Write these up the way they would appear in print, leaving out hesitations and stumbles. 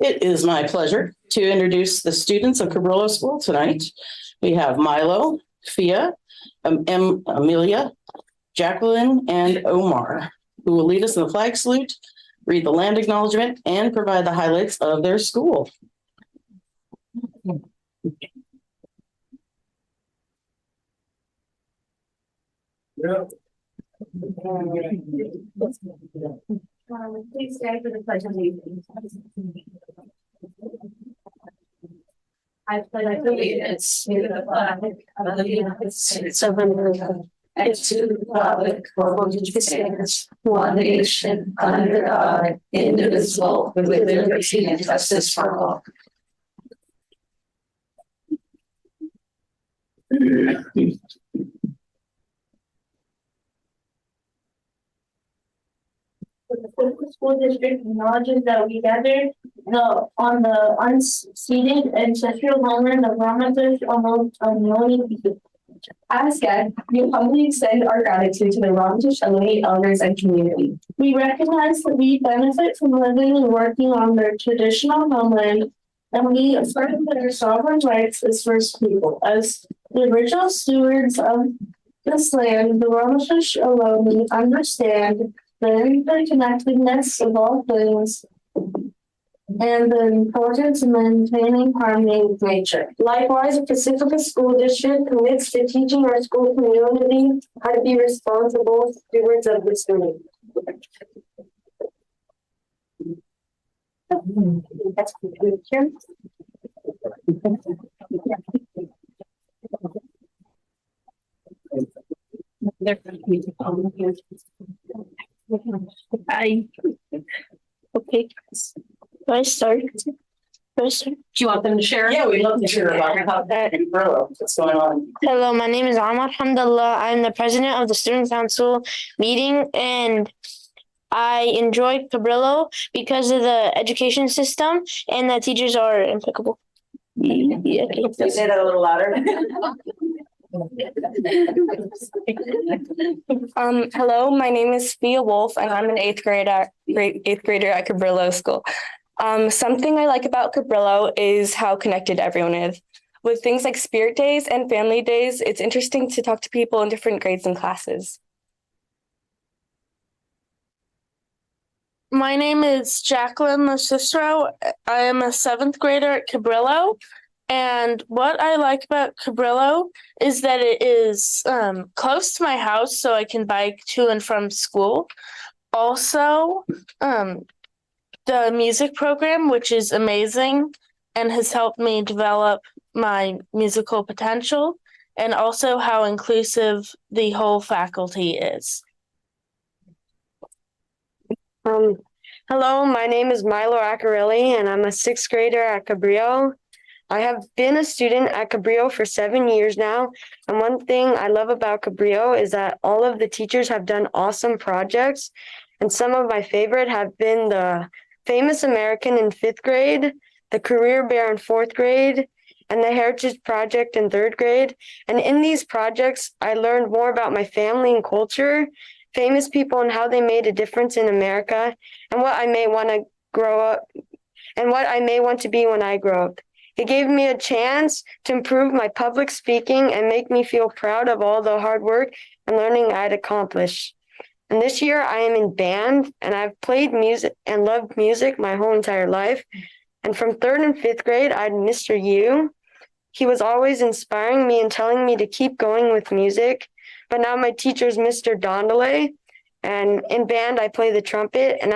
It is my pleasure to introduce the students of Cabrillo School tonight. We have Milo, Fia, Amelia, Jacqueline, and Omar, who will lead us in the flag salute, read the land acknowledgement, and provide the highlights of their school. Please stand for the pledge of allegiance. I pledge allegiance to the flag of the United States of America and to the republic for which it stands, one nation, under God, indivisible, with liberty and justice for all. The school district acknowledges that we gather on the unceded ancestral homeland of Ramatish Ohlone people. As guests, we humbly extend our gratitude to the Ramatish Ohlone elders and community. We recognize that we benefit from living and working on their traditional homeland, and we affirm that our sovereign rights as First People. As the original stewards of this land, the Ramatish Ohlone understand the interconnectedness of all things and the importance of maintaining harmony with nature. Likewise, the Pacifica School District commits to teaching our school community how to be responsible stewards of this land. Okay. Do I start? Do you want them to share? Yeah, we'd love to hear about that. What's going on? Hello, my name is Ahmad Hamdallah. I'm the president of the Student Council meeting, and I enjoy Cabrillo because of the education system, and the teachers are impeccable. Yeah, can you say that a little louder? Hello, my name is Fia Wolf, and I'm an eighth grader at Cabrillo School. Something I like about Cabrillo is how connected everyone is. With things like spirit days and family days, it's interesting to talk to people in different grades and classes. My name is Jacqueline Lacistro. I am a seventh grader at Cabrillo. And what I like about Cabrillo is that it is close to my house, so I can bike to and from school. Also, the music program, which is amazing and has helped me develop my musical potential, and also how inclusive the whole faculty is. Hello, my name is Milo Accarelli, and I'm a sixth grader at Cabrillo. I have been a student at Cabrillo for 7 years now, and one thing I love about Cabrillo is that all of the teachers have done awesome projects, and some of my favorite have been the Famous American in 5th grade, the Career Bear in 4th grade, and the Heritage Project in 3rd grade. And in these projects, I learned more about my family and culture, famous people and how they made a difference in America, and what I may want to grow up, and what I may want to be when I grow up. It gave me a chance to improve my public speaking and make me feel proud of all the hard work and learning I'd accomplished. And this year I am in band, and I've played music and loved music my whole entire life. And from 3rd and 5th grade, I had Mr. Yu. He was always inspiring me and telling me to keep going with music. But now my teacher is Mr. Dondele, and in band I play the trumpet. And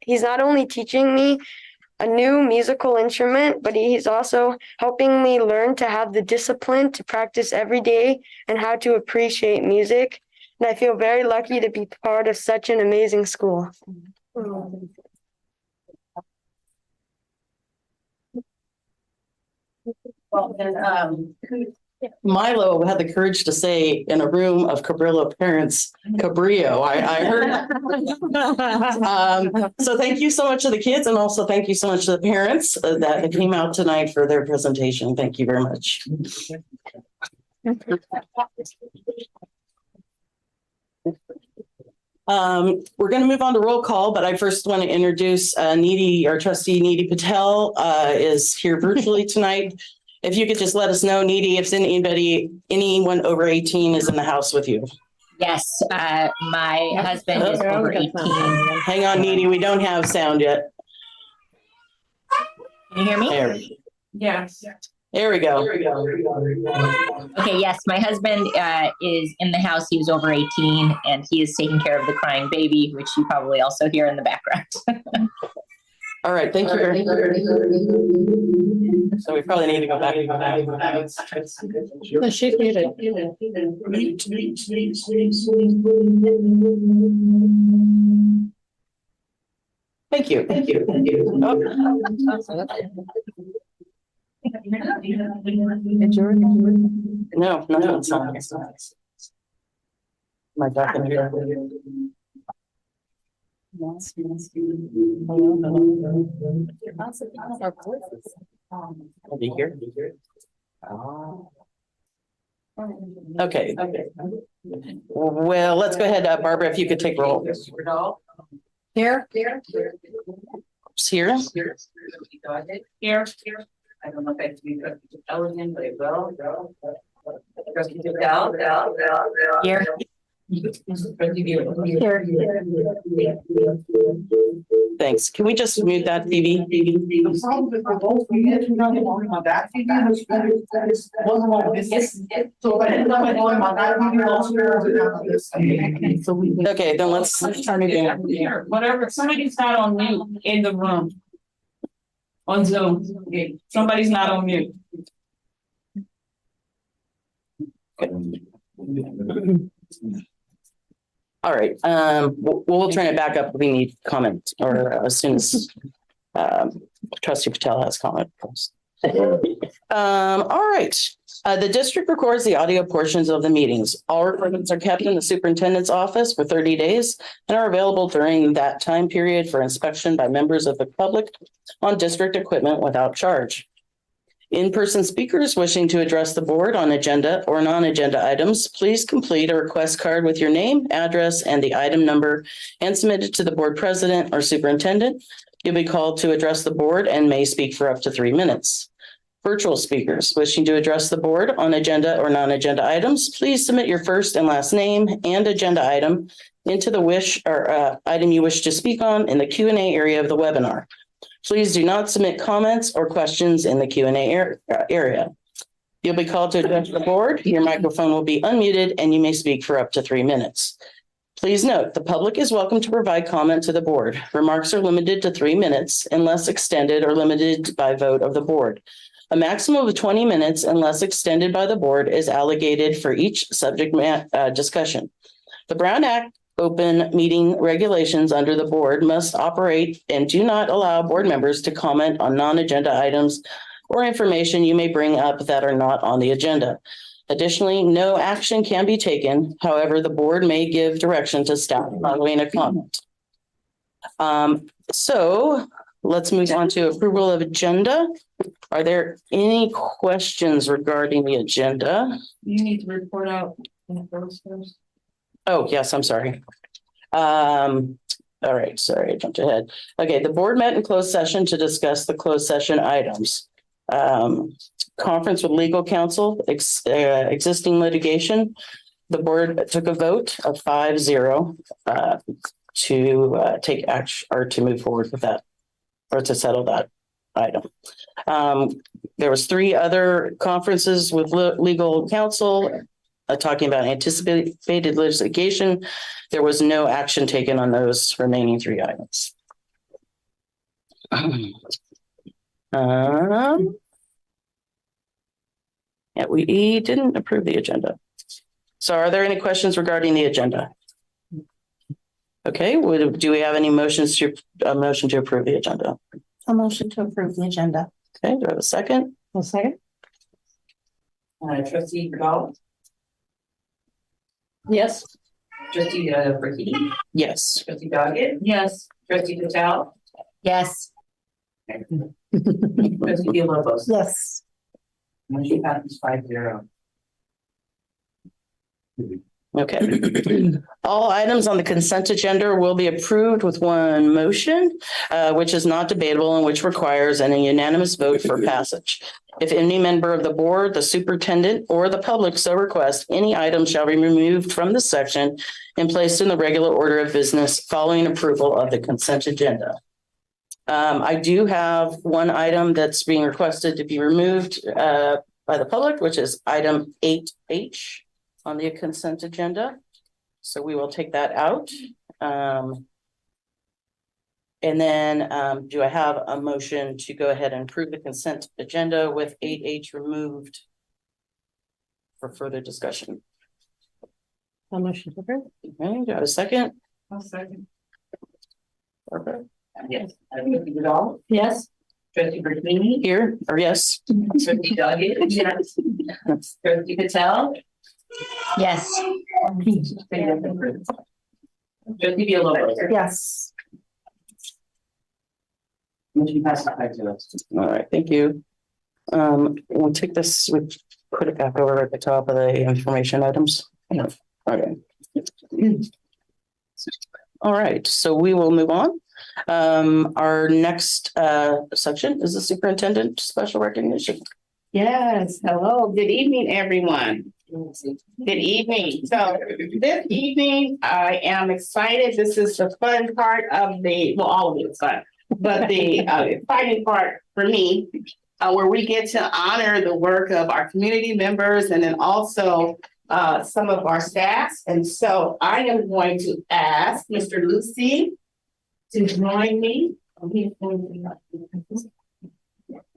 he's not only teaching me a new musical instrument, but he's also helping me learn to have the discipline to practice every day and how to appreciate music. And I feel very lucky to be part of such an amazing school. Well, and Milo had the courage to say in a room of Cabrillo parents, Cabrillo. I heard. So thank you so much to the kids, and also thank you so much to the parents that came out tonight for their presentation. Thank you very much. We're going to move on to roll call, but I first want to introduce our trustee Needy Patel is here virtually tonight. If you could just let us know, Needy, if anyone over 18 is in the house with you. Yes, my husband is over 18. Hang on, Needy, we don't have sound yet. Can you hear me? There, Yes. there we go. Okay, yes, my husband is in the house. He was over 18 and he is taking care of the crying baby, which you probably also hear in the background. All right, thank you very much. So we probably need to go back. She's muted. Thank you. Oh, no, nothing's on. My document. Be here. Okay. Well, let's go ahead, Barbara, if you could take roll. Here? Here. Here. I don't know if it's because it's elegant, but it will. Trustee Patel. Here. Thanks. Can we just mute that TV? Okay, then let's turn it down. Here, whatever, somebody's not on mute in the room. On Zoom, okay, somebody's not on mute. All right, we'll turn it back up if we need comment or as soon as trustee Patel has comment. All right, the district records the audio portions of the meetings. All recordings are kept in the superintendent's office for 30 days and are available during that time period for inspection by members of the public on district equipment without charge. In-person speakers wishing to address the board on agenda or non-agenda items, please complete a request card with your name, address, and the item number and submit it to the board president or superintendent. You'll be called to address the board and may speak for up to 3 minutes. Virtual speakers wishing to address the board on agenda or non-agenda items, please submit your first and last name and agenda item into the item you wish to speak on in the Q&A area of the webinar. Please do not submit comments or questions in the Q&A area. You'll be called to address the board. Your microphone will be unmuted and you may speak for up to 3 minutes. Please note, the public is welcome to provide comment to the board. Remarks are limited to 3 minutes unless extended or limited by vote of the board. A maximum of 20 minutes unless extended by the board is allocated for each subject discussion. The Brown Act open meeting regulations under the board must operate and do not allow board members to comment on non-agenda items or information you may bring up that are not on the agenda. Additionally, no action can be taken. However, the board may give direction to staff following a comment. So let's move on to approval of agenda. Are there any questions regarding the agenda? You need to report out first. Oh, yes, I'm sorry. All right, sorry, I jumped ahead. Okay, the board met in closed session to discuss the closed session items. Conference with legal counsel, existing litigation. The board took a vote of 5-0 to take action or to move forward with that or to settle that item. There was 3 other conferences with legal counsel talking about anticipated litigation. There was no action taken on those remaining 3 items. Yeah, we didn't approve the agenda. So are there any questions regarding the agenda? Okay, do we have any motions to motion to approve the agenda? A motion to approve the agenda. Okay, do I have a second? A second. Trustee Patel, Yes. trustee Burkey, Yes. trustee Doggett, Yes. trustee Patel, Yes. trustee Villalobos. Yes. Motion passes 5-0. Okay. All items on the consent agenda will be approved with one motion, which is not debatable and which requires a unanimous vote for passage. If any member of the board, the superintendent, or the public so request, any item shall be removed from the section and placed in the regular order of business following approval of the consent agenda. I do have one item that's being requested to be removed by the public, which is item 8H on the consent agenda. So we will take that out. And then do I have a motion to go ahead and approve the consent agenda with 8H removed for further discussion? Motion to approve. Okay, do I have a second? I'll second. Perfect. Yes. Trustee Vidal, Yes. trustee Bertini, Here, or yes? trustee Doggett, yes. Trustee Patel. Yes. Trustee Villalobos. Yes. Motion passes 5-0. All right, thank you. We'll take this, we put it back over at the top of the information items. Okay. All right, so we will move on. Our next section is the superintendent special recognition. Yes, hello, good evening, everyone. Good evening. So this evening, I am excited. This is the fun part of well, all of it is fun, but the exciting part for me, where we get to honor the work of our community members and then also some of our staffs. And so I am going to ask Mr. Lucy to join me.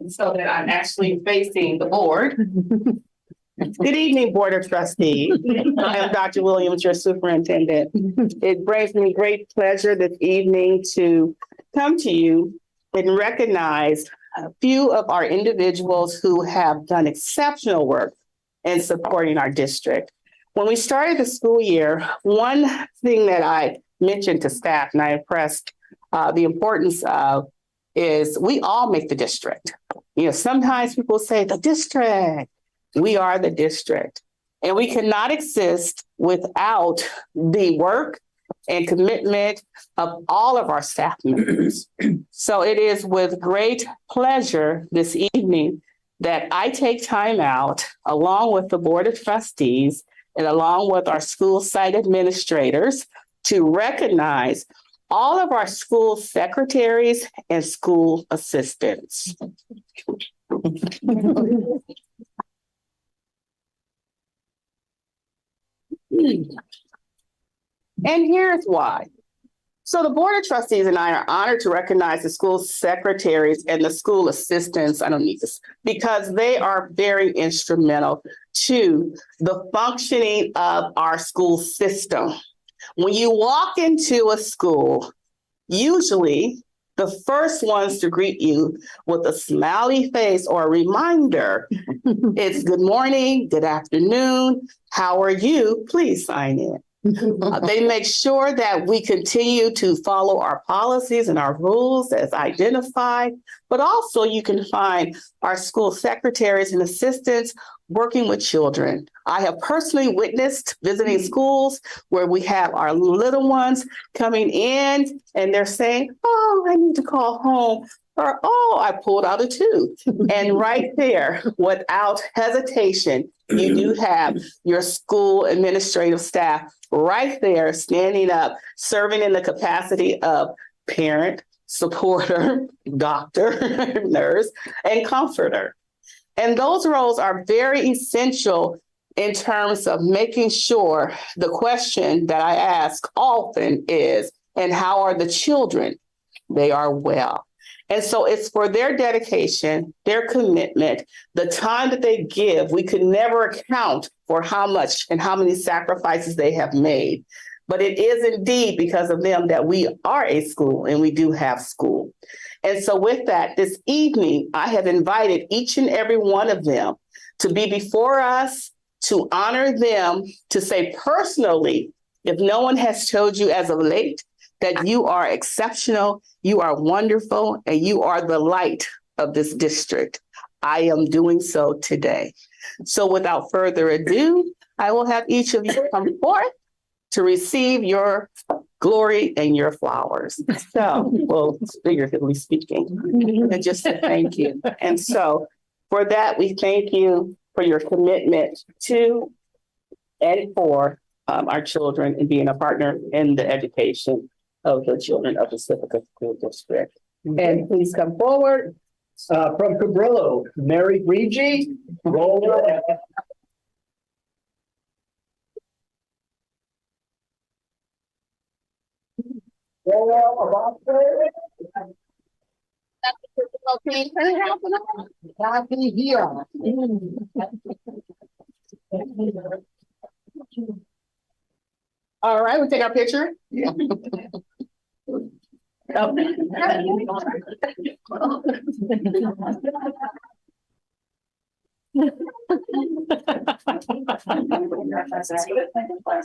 So that I'm actually facing the board. Good evening, Board of Trustees. I am Dr. Williams, your superintendent. It brings me great pleasure this evening to come to you and recognize a few of our individuals who have done exceptional work in supporting our district. When we started the school year, one thing that I mentioned to staff and I impressed the importance of is we all make the district. You know, sometimes people say the district. We are the district, and we cannot exist without the work and commitment of all of our staff members. So it is with great pleasure this evening that I take time out, along with the Board of Trustees and along with our school site administrators, to recognize all of our school secretaries and school assistants. And here's why. So the Board of Trustees and I are honored to recognize the school secretaries and the school assistants, I don't need this, because they are very instrumental to the functioning of our school system. When you walk into a school, usually the first ones to greet you with a smiley face or a reminder, it's good morning, good afternoon, how are you? Please sign in. They make sure that we continue to follow our policies and our rules as identified, but also you can find our school secretaries and assistants working with children. I have personally witnessed visiting schools where we have our little ones coming in and they're saying, oh, I need to call home. Or, oh, I pulled out a tooth. And right there, without hesitation, you do have your school administrative staff right there standing up, serving in the capacity of parent, supporter, doctor, nurse, and comforter. And those roles are very essential in terms of making sure the question that I ask often is, and how are the children? They are well. And so it's for their dedication, their commitment, the time that they give. We could never account for how much and how many sacrifices they have made. But it is indeed because of them that we are a school and we do have school. And so with that, this evening, I have invited each and every one of them to be before us, to honor them, to say personally, if no one has told you as of late, that you are exceptional, you are wonderful, and you are the light of this district. I am doing so today. So without further ado, I will have each of you come forth to receive your glory and your flowers. So, well, figuratively speaking, and just to thank you. And so for that, we thank you for your commitment to and for our children and being a partner in the education of the children of the Pacifica School District. And please come forward. From Cabrillo, Mary Grigi. Happy here. All right, we'll take our picture. Yeah. Oh.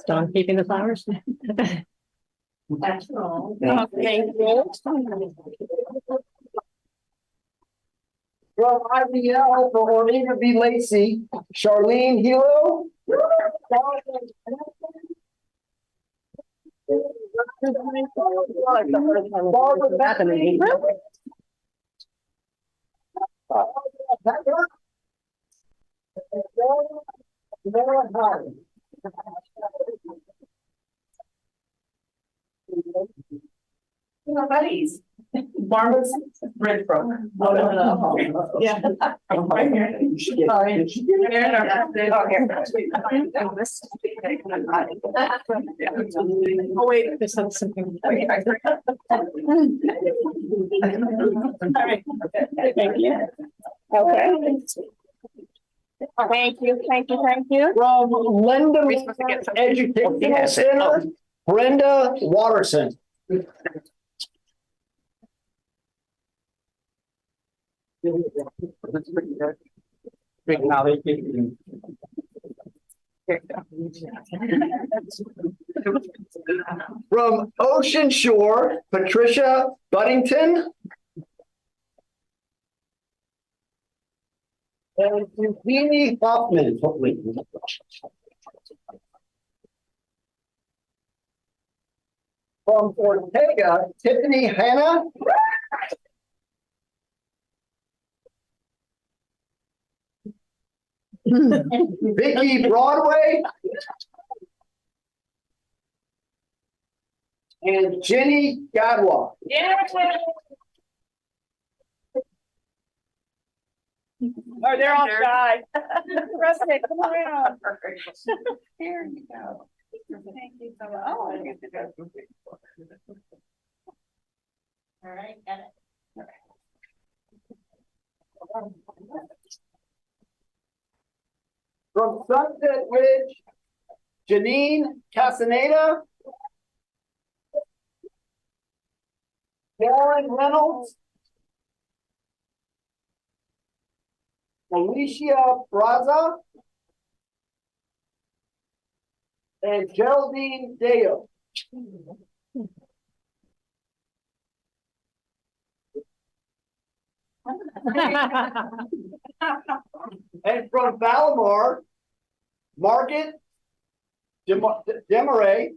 Don keeping the flowers. Thank you. From IVL for Orlina B. Lacey, Charlene Hilo. Barbara Bethany. Buddies. Barbara's Redbrook. Oh, no. Yeah. Right here. Oh, wait, this has something. Thank you. Okay. Thank you, thank you, thank you. From Linda Educational Center, Brenda Watterson. From Ocean Shore, Patricia Buddington. And Eugenie Hoffman. From Ortega, Tiffany Hanna. Vicky Broadway. And Jenny Gadwa. Yeah. Oh, they're all shy. President, come around. Here you go. Thank you so much. Oh, I get to go. All right, got it. From Sunset Ridge, Janine Casaneda. Karen Reynolds. Alicia Braza. And Geraldine Dale. And from Ballamore, Margaret Demaray,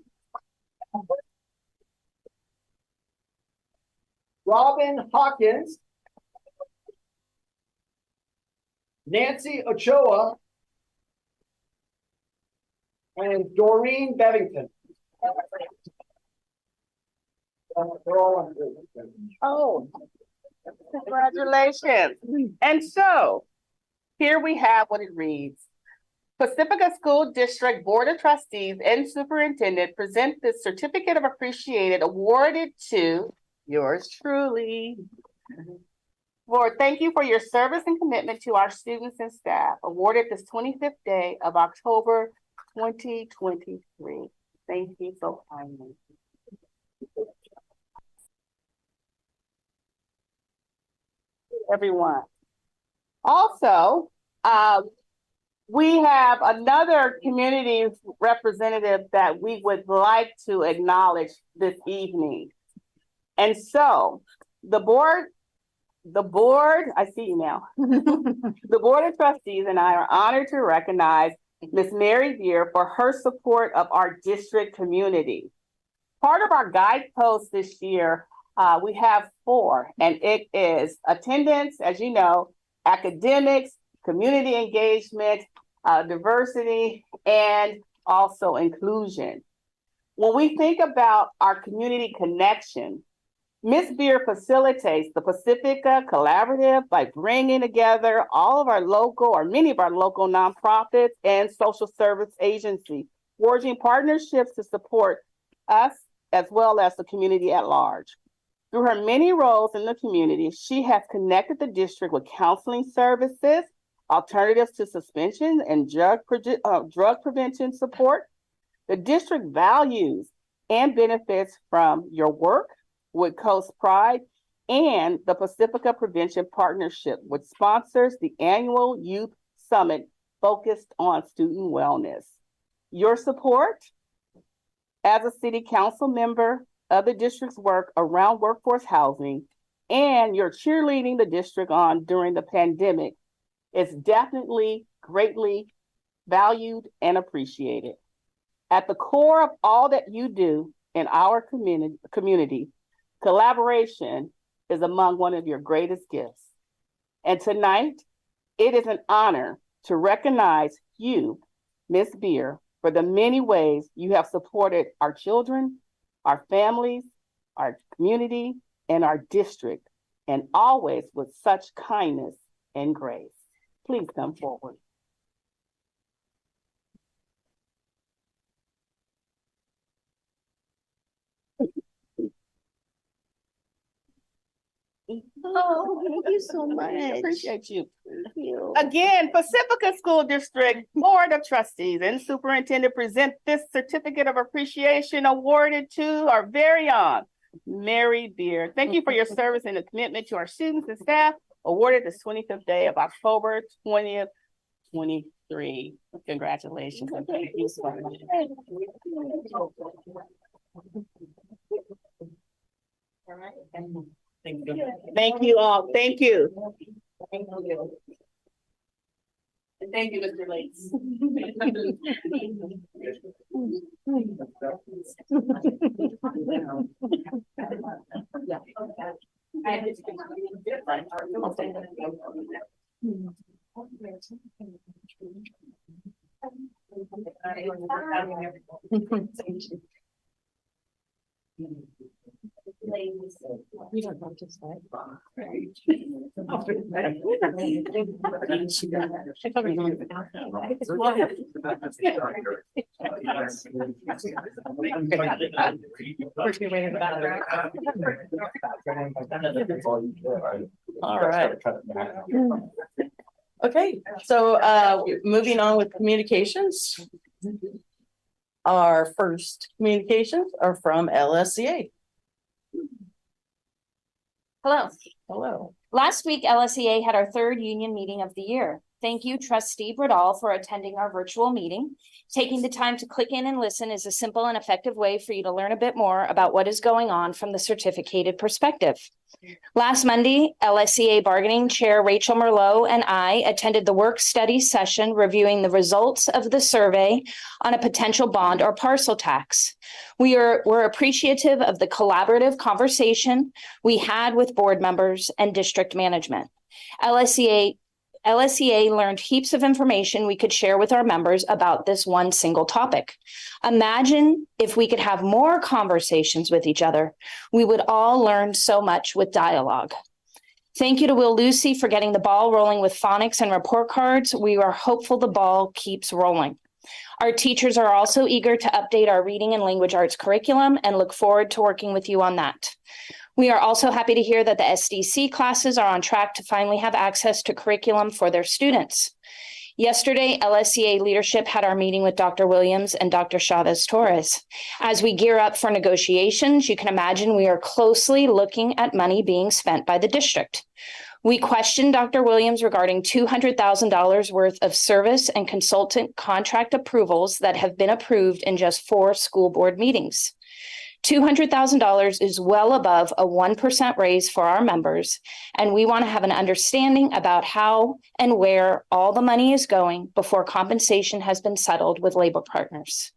Robin Hawkins, Nancy Ochoa, and Doreen Bevington. They're all on good. Oh, congratulations. And so here we have what it reads. Pacifica School District Board of Trustees and Superintendent present the Certificate of Appreciation awarded to yours truly. Lord, thank you for your service and commitment to our students and staff, awarded this 25th day of October 2023. Thank you so kindly. Everyone. Also, we have another community representative that we would like to acknowledge this evening. And so the board, I see you now. The Board of Trustees and I are honored to recognize Ms. Mary Beer, for her support of our district community. Part of our guidepost this year, we have 4, and it is attendance, as you know, academics, community engagement, diversity, and also inclusion. When we think about our community connection, Ms. Beer facilitates the Pacifica Collaborative by bringing together all of our local or many of our local nonprofits and social service agencies, forging partnerships to support us as well as the community at large. Through her many roles in the community, she has connected the district with counseling services, alternatives to suspension, and drug prevention support. The district values and benefits from your work with Coast Pride and the Pacifica Prevention Partnership, which sponsors the annual Youth Summit focused on student wellness. Your support as a city council member of the district's work around workforce housing and your cheerleading the district on during the pandemic is definitely greatly valued and appreciated. At the core of all that you do in our community, collaboration is among one of your greatest gifts. And tonight, it is an honor to recognize you, Ms. Beer, for the many ways you have supported our children, our families, our community, and our district, and always with such kindness and grace. Please come forward. Oh, thank you so much. Appreciate you. Thank you. Again, Pacifica School District Board of Trustees and Superintendent present this certificate of appreciation awarded to our very own Mary Beer. Thank you for your service and the commitment to our students and staff. Awarded this 25th day of October 20th, 23. Congratulations. And thank you so much. All right. Thank you all. Thank you. Thank you. And thank you, Mr. Lates. We don't have to start. All right. Okay, so moving on with communications. Our first communications are from LSCA. Hello. Hello. Last week, LSEA had our third union meeting of the year. Thank you, Trustee Bradall, for attending our virtual meeting. Taking the time to click in and listen is a simple and effective way for you to learn a bit more about what is going on from the certificated perspective. Last Monday, LSEA Bargaining Chair Rachel Merlot and I attended the work study session reviewing the results of the survey on a potential bond or parcel tax. We're appreciative of the collaborative conversation we had with board members and district management. LSEA learned heaps of information we could share with our members about this one single topic. Imagine if we could have more conversations with each other. We would all learn so much with dialogue. Thank you to Will Lucy for getting the ball rolling with phonics and report cards. We are hopeful the ball keeps rolling. Our teachers are also eager to update our reading and language arts curriculum and look forward to working with you on that. We are also happy to hear that the SDC classes are on track to finally have access to curriculum for their students. Yesterday, LSEA leadership had our meeting with Dr. Williams and Dr. Chavez Torres. As we gear up for negotiations, you can imagine we are closely looking at money being spent by the district. We questioned Dr. Williams regarding $200,000 worth of service and consultant contract approvals that have been approved in just 4 school board meetings. $200,000 is well above a 1% raise for our members, and we want to have an understanding about how and where all the money is going before compensation has been settled with labor partners.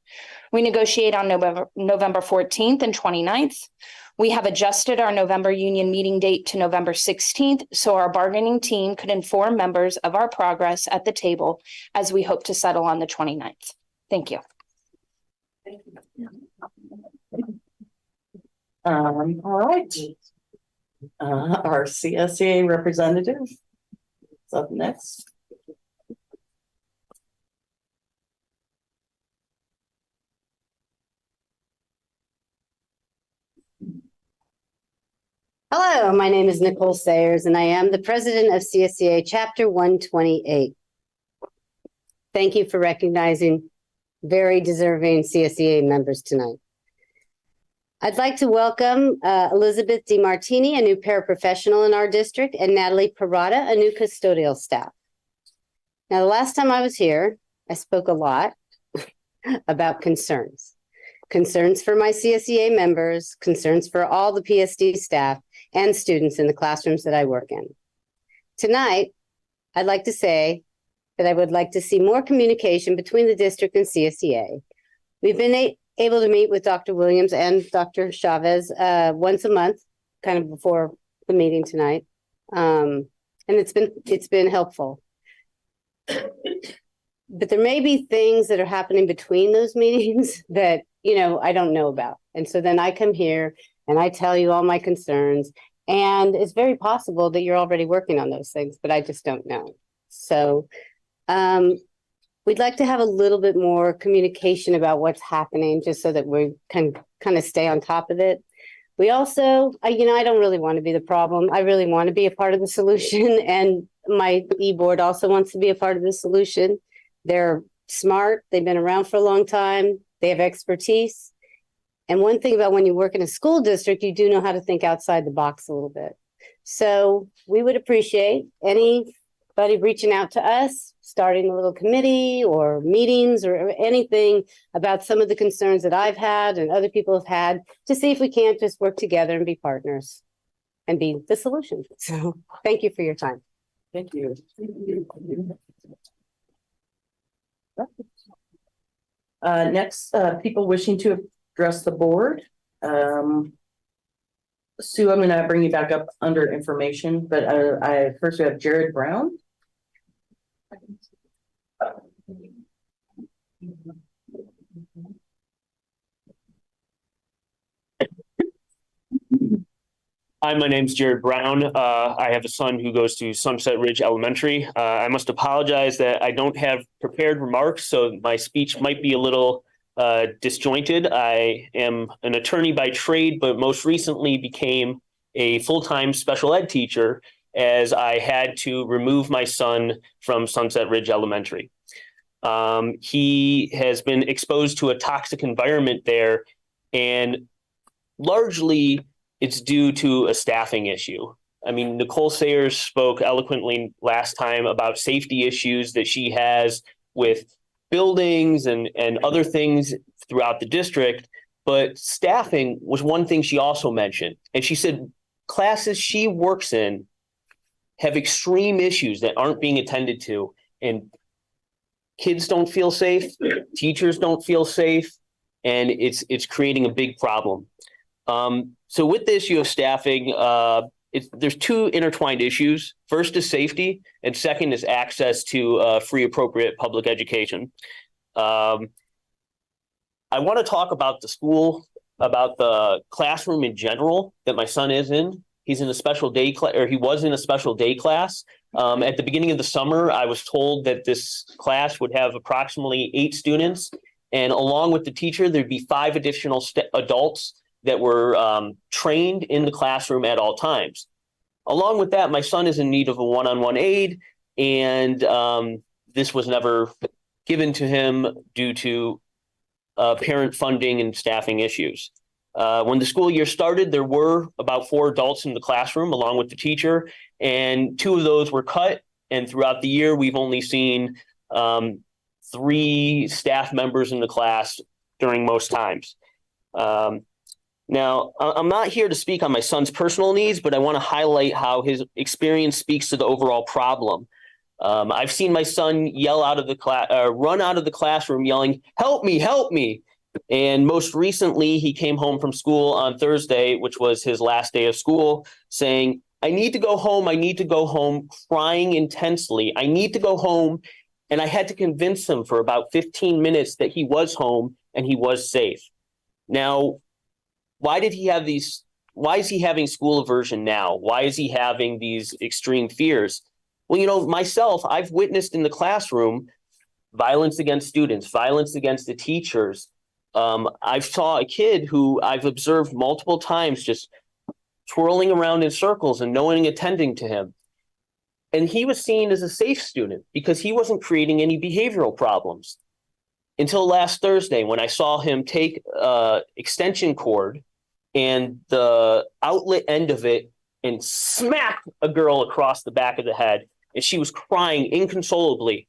We negotiate on November 14th and 29th. We have adjusted our November union meeting date to November 16th, so our bargaining team could inform members of our progress at the table as we hope to settle on the 29th. Thank you. All right. Our CSEA representative is up next. Hello, my name is Nicole Sayers, and I am the president of CSEA Chapter 128. Thank you for recognizing very deserving CSEA members tonight. I'd like to welcome Elizabeth DiMartini, a new paraprofessional in our district, and Natalie Parada, a new custodial staff. Now, the last time I was here, I spoke a lot about concerns. Concerns for my CSEA members, concerns for all the PSD staff and students in the classrooms that I work in. Tonight, I'd like to say that I would like to see more communication between the district and CSEA. We've been able to meet with Dr. Williams and Dr. Chavez once a month, kind of before the meeting tonight. And it's been helpful. But there may be things that are happening between those meetings that, I don't know about. And so then I come here and I tell you all my concerns, and it's very possible that you're already working on those things, but I just don't know. So we'd like to have a little bit more communication about what's happening, just so that we can kind of stay on top of it. We also, I don't really want to be the problem. I really want to be a part of the solution, and my e-board also wants to be a part of the solution. They're smart. They've been around for a long time. They have expertise. And one thing about when you work in a school district, you do know how to think outside the box a little bit. So we would appreciate anybody reaching out to us, starting a little committee or meetings or anything about some of the concerns that I've had and other people have had, to see if we can't just work together and be partners and be the solution. So thank you for your time. Thank you. Next, people wishing to address the board. Sue, I'm going to bring you back up under information, but first we have Jared Brown. Hi, my name's Jared Brown. I have a son who goes to Sunset Ridge Elementary. I must apologize that I don't have prepared remarks, so my speech might be a little disjointed. I am an attorney by trade, but most recently became a full-time special ed teacher as I had to remove my son from Sunset Ridge Elementary. He has been exposed to a toxic environment there, and largely it's due to a staffing issue. I mean, Nicole Sayers spoke eloquently last time about safety issues that she has with buildings and other things throughout the district, but staffing was one thing she also mentioned. And she said classes she works in have extreme issues that aren't being attended to, and kids don't feel safe, teachers don't feel safe, and it's creating a big problem. So with the issue of staffing, there's two intertwined issues. First is safety, and second is access to free, appropriate public education. I want to talk about the school, about the classroom in general that my son is in. He's in a special day class, or he was in a special day class. At the beginning of the summer, I was told that this class would have approximately 8 students, and along with the teacher, there'd be 5 additional adults that were trained in the classroom at all times. Along with that, my son is in need of a one-on-one aid, and this was never given to him due to parent funding and staffing issues. When the school year started, there were about 4 adults in the classroom along with the teacher, and 2 of those were cut. And throughout the year, we've only seen 3 staff members in the class during most times. Now, I'm not here to speak on my son's personal needs, but I want to highlight how his experience speaks to the overall problem. I've seen my son yell out of the class, run out of the classroom yelling, "Help me, help me." And most recently, he came home from school on Thursday, which was his last day of school, saying, "I need to go home. I need to go home," crying intensely. "I need to go home." And I had to convince him for about 15 minutes that he was home and he was safe. Now, why did he have these? Why is he having school aversion now? Why is he having these extreme fears? Well, myself, I've witnessed in the classroom violence against students, violence against the teachers. I've saw a kid who I've observed multiple times just twirling around in circles and no one attending to him. And he was seen as a safe student because he wasn't creating any behavioral problems. Until last Thursday, when I saw him take extension cord and the outlet end of it and smack a girl across the back of the head, and she was crying inconsolably.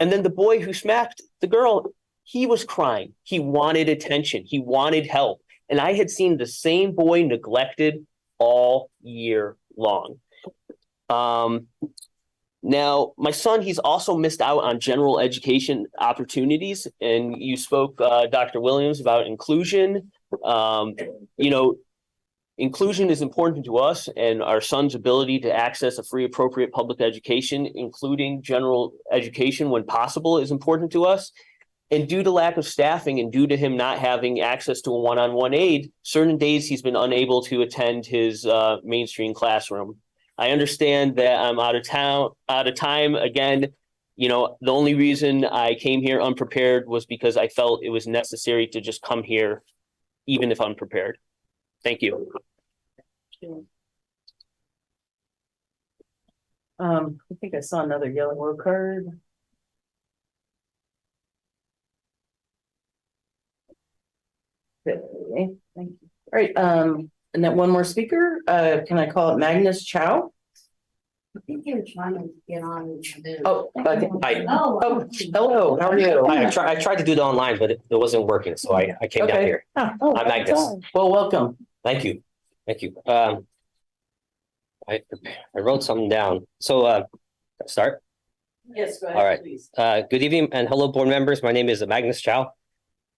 And then the boy who smacked the girl, he was crying. He wanted attention. He wanted help. And I had seen the same boy neglected all year long. Now, my son, he's also missed out on general education opportunities. And you spoke, Dr. Williams, about inclusion. Inclusion is important to us, and our son's ability to access a free, appropriate public education, including general education when possible, is important to us. And due to lack of staffing and due to him not having access to a one-on-one aide, certain days he's been unable to attend his mainstream classroom. I understand that I'm out of time. Again, the only reason I came here unprepared was because I felt it was necessary to just come here, even if unprepared. Thank you. I think I saw another yellow card. Okay, thank you. All right, and then one more speaker. Can I call it Magnus Chow? I think you're trying to get on. Oh, okay. Hi. Oh, hello. How are you? I tried to do it online, but it wasn't working, so I came down Okay. here. Oh, I'm Magnus. well, welcome. Thank you. I wrote something down. So start. Yes, go ahead, All right. please. Good evening and hello, board members. My name is Magnus Chow.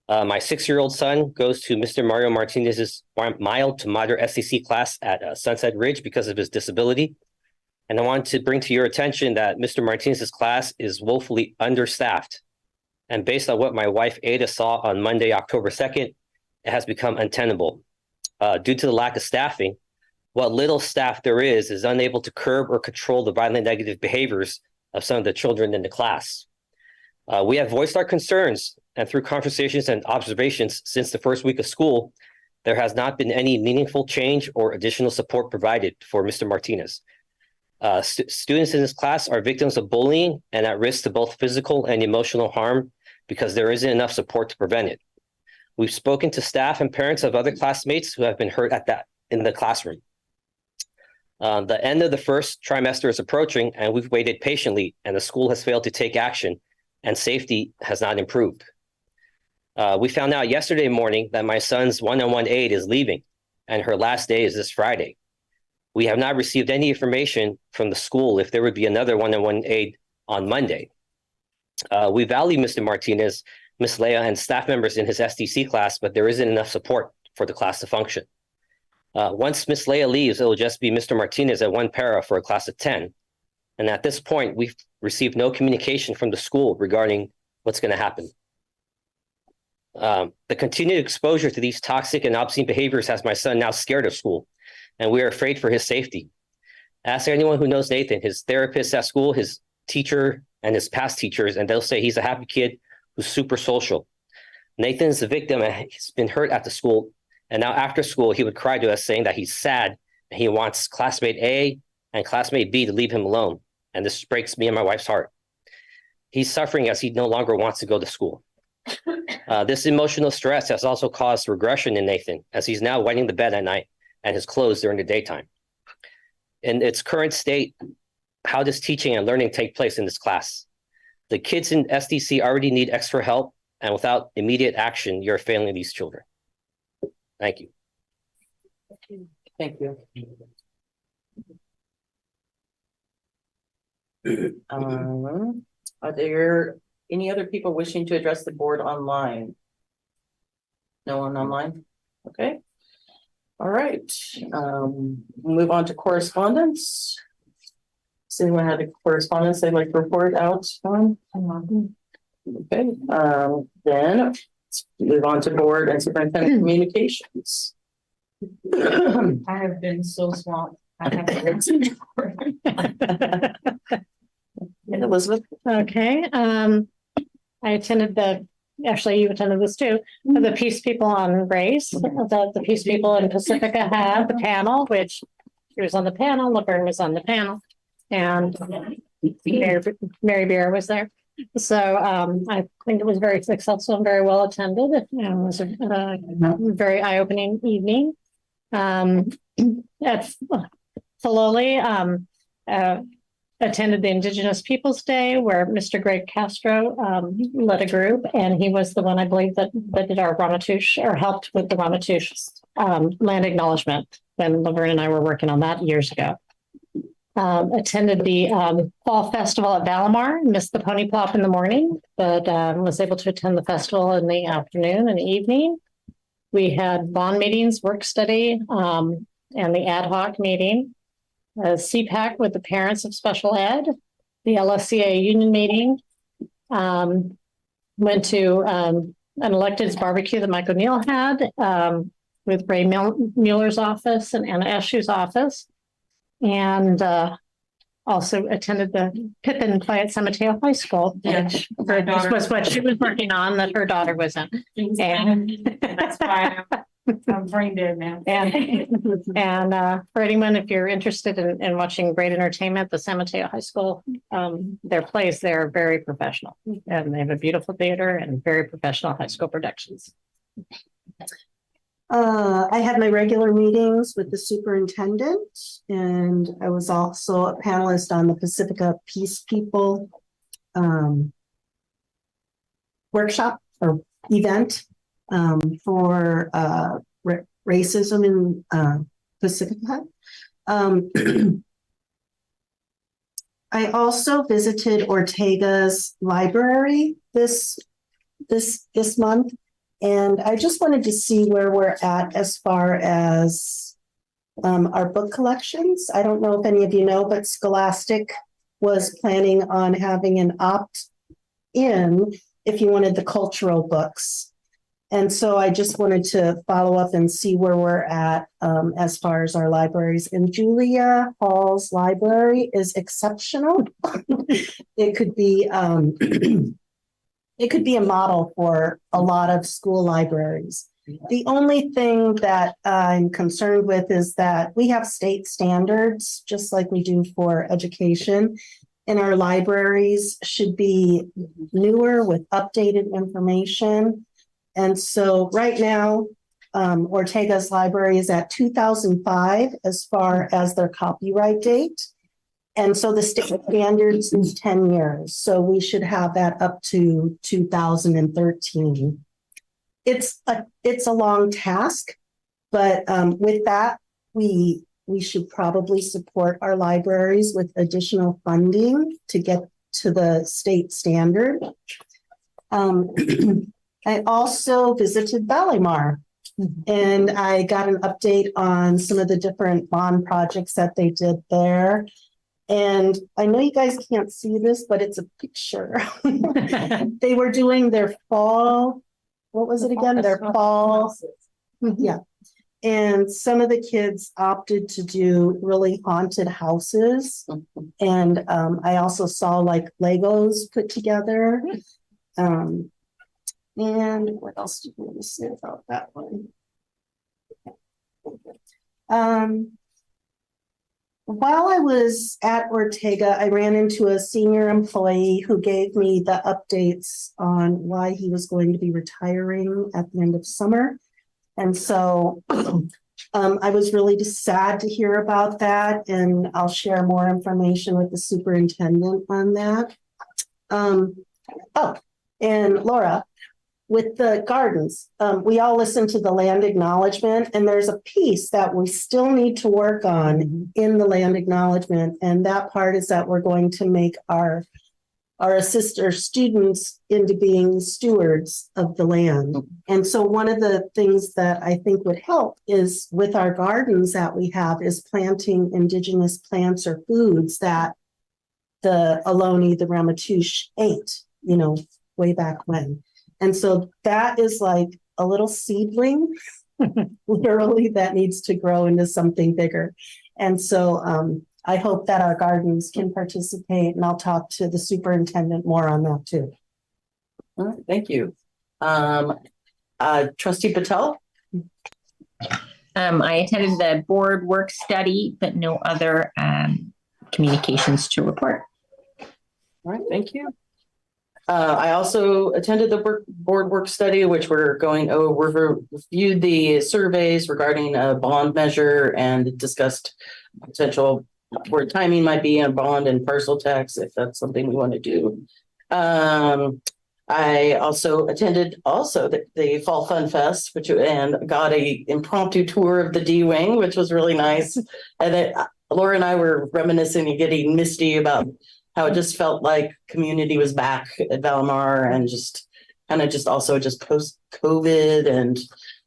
My 6-year-old son goes to Mr. Mario Martinez's mild to moderate SEC class at Sunset Ridge because of his disability. And I want to bring to your attention that Mr. Martinez's class is woefully understaffed. And based on what my wife Ada saw on Monday, October 2nd, it has become untenable. Due to the lack of staffing, what little staff there is unable to curb or control the violent negative behaviors of some of the children in the class. We have voiced our concerns, and through conversations and observations since the first week of school, there has not been any meaningful change or additional support provided for Mr. Martinez. Students in this class are victims of bullying and at risk to both physical and emotional harm because there isn't enough support to prevent it. We've spoken to staff and parents of other classmates who have been hurt in the classroom. The end of the first trimester is approaching, and we've waited patiently, and the school has failed to take action, and safety has not improved. We found out yesterday morning that my son's one-on-one aide is leaving, and her last day is this Friday. We have not received any information from the school if there would be another one-on-one aide on Monday. We value Mr. Martinez, Ms. Leah, and staff members in his STC class, but there isn't enough support for the class to function. Once Ms. Leah leaves, it will just be Mr. Martinez at one para for a class of 10. And at this point, we've received no communication from the school regarding what's going to happen. The continued exposure to these toxic and obscene behaviors has my son now scared of school, and we are afraid for his safety. Ask anyone who knows Nathan, his therapist at school, his teacher, and his past teachers, and they'll say he's a happy kid who's super social. Nathan is a victim and he's been hurt at the school. And now after school, he would cry to us saying that he's sad and he wants classmate A and classmate B to leave him alone. And this breaks me and my wife's heart. He's suffering as he no longer wants to go to school. This emotional stress has also caused regression in Nathan, as he's now wetting the bed at night and his clothes during the daytime. In its current state, how does teaching and learning take place in this class? The kids in SDC already need extra help, and without immediate action, you're failing these children. Thank you. Thank you. Are there any other people wishing to address the board online? No one online? Okay. All right, we'll move on to correspondence. Does anyone have a correspondence they'd like to report out on? Okay, then let's move on to board and superintendent communications. I have been so swamped. I haven't Elizabeth. Okay, I attended actually you attended this too, the Peace People on Race. The Peace People in Pacifica had the panel, which she was on the panel, Laverne was on the panel, and Mary Beer was there. So I think it was very successful and very well attended. And it was a very eye-opening evening. At Filoli, attended the Indigenous Peoples Day where Mr. Greg Castro led a group, and he was the one I believe that did our Ramatouche or helped with the Ramatouche land acknowledgement when Laverne and I were working on that years ago. Attended the Fall Festival at Valimar, missed the pony plop in the morning, but was able to attend the festival in the afternoon and evening. We had bond meetings, work study, and the ad hoc meeting. CPAC with the parents of special ed, the LSCA union meeting, went to an electeds barbecue that Mike O'Neill had with Ray Mueller's office and Anna Eshu's office, and also attended the Pippin play at San Mateo High School, which was what she was working on that her daughter was in. And that's why I'm brain dead now. And for anyone, if you're interested in watching great entertainment, the San Mateo High School, their plays, they're very professional, and they have a beautiful theater and very professional high school productions. I had my regular meetings with the superintendent, and I was also a panelist on the Pacifica Peace People workshop or event for racism in Pacifica. I also visited Ortega's library this month, and I just wanted to see where we're at as far as our book collections. I don't know if any of you know, but Scholastic was planning on having an opt-in if you wanted the cultural books. And so I just wanted to follow up and see where we're at as far as our libraries. And Julia Hall's library is exceptional. It could be a model for a lot of school libraries. The only thing that I'm concerned with is that we have state standards, just like we do for education, and our libraries should be newer with updated information. And so right now, Ortega's library is at 2005 as far as their copyright date. And so the state standards is 10 years. So we should have that up to 2013. It's a long task, but with that, we should probably support our libraries with additional funding to get to the state standard. I also visited Valimar, and I got an update on some of the different bond projects that they did there. And I know you guys can't see this, but it's a picture. They were doing their fall, what was it again? Their fall, yeah. And some of the kids opted to do really haunted houses. And I also saw like Legos put together. And what else do you want to say about that one? While I was at Ortega, I ran into a senior employee who gave me the updates on why he was going to be retiring at the end of summer. And so I was really just sad to hear about that, and I'll share more information with the superintendent on that. Oh, and Laura, with the gardens, we all listen to the land acknowledgement, and there's a piece that we still need to work on in the land acknowledgement. And that part is that we're going to make our students into being stewards of the land. And so one of the things that I think would help is with our gardens that we have is planting indigenous plants or foods that the Ohlone, the Ramaytush ate, way back when. And so that is like a little seedling, literally, that needs to grow into something bigger. And so I hope that our gardens can participate, and I'll talk to the superintendent more on that too. All right, thank you. Trustee Patel? I attended the board work study, but no other communications to report. All right, thank you. I also attended the board work study, which we reviewed the surveys regarding a bond measure and discussed potential where timing might be on bond and parcel tax, if that's something we want to do. I also attended the Fall Fun Fest, and got a impromptu tour of the D Wing, which was really nice. And then Laura and I were reminiscing and getting misty about how it just felt like community was back at Valimar, and just post-COVID, and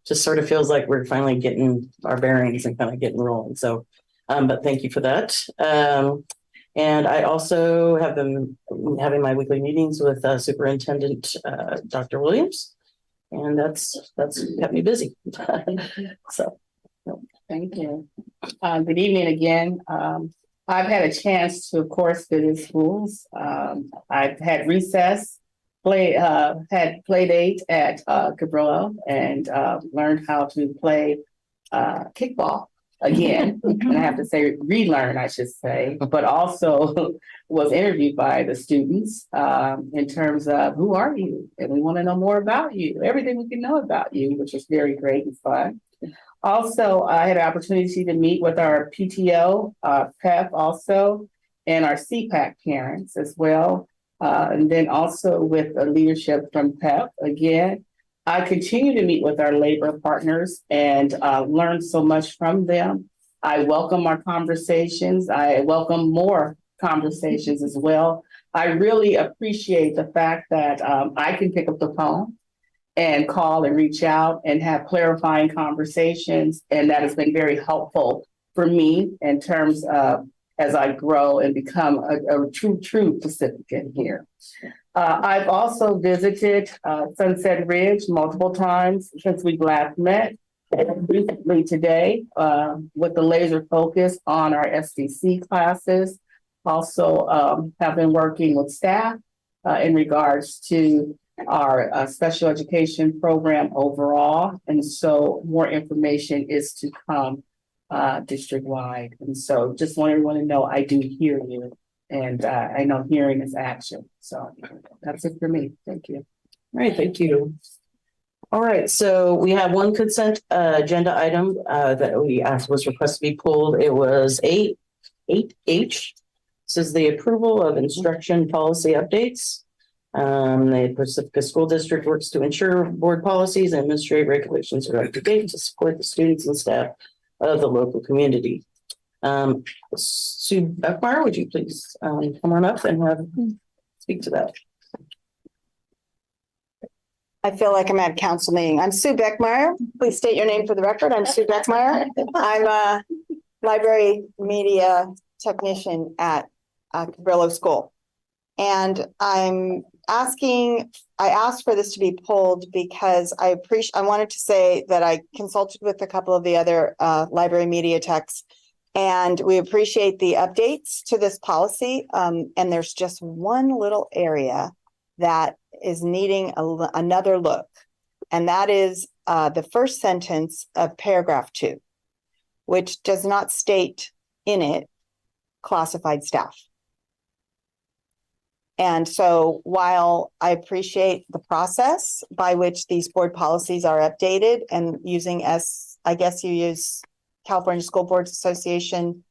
just sort of feels like we're finally getting our bearings and kind of getting rolling. So, but thank you for that. And I also have been having my weekly meetings with Superintendent Dr. Williams, and that's kept me busy. So, thank you. Good evening again. I've had a chance to, of course, visit schools. I've had recess, had play date at Cabrillo, and learned how to play kickball again. And I have to say, relearn, I should say, but also was interviewed by the students in terms of who are you? And we want to know more about you, everything we can know about you, which was very great and fun. Also, I had an opportunity to meet with our PTO, PEP also, and our CPAC parents as well. And then also with the leadership from PEP. Again, I continue to meet with our labor partners and learn so much from them. I welcome our conversations. I welcome more conversations as well. I really appreciate the fact that I can pick up the phone and call and reach out and have clarifying conversations. And that has been very helpful for me in terms of as I grow and become a true Pacifican here. I've also visited Sunset Ridge multiple times since we last met, recently today with the laser focus on our SDC classes. Also have been working with staff in regards to our special education program overall. And so more information is to come district-wide. And so just want everyone to know I do hear you. And I know hearing is action. So that's it for me. Thank you. All right, thank you. All right, so we have one consent agenda item that we asked was requested to be pulled. It was 8H. This is the approval of instruction policy updates. The Pacifica School District works to ensure board policies and administrative regulations are up to date to support the students and staff of the local community. Sue Beckmeyer, would you please come on up and speak to that? I feel like I'm at a council meeting. I'm Sue Beckmeyer. Please state your name for the record. I'm Sue Beckmeyer. I'm a library media technician at Cabrillo School. And I asked for this to be pulled because I wanted to say that I consulted with a couple of the other library media techs, and we appreciate the updates to this policy. And there's just one little area that is needing another look. And that is the first sentence of paragraph 2, which does not state in it classified staff. And so while I appreciate the process by which these board policies are updated and using I guess you use California School Boards Association,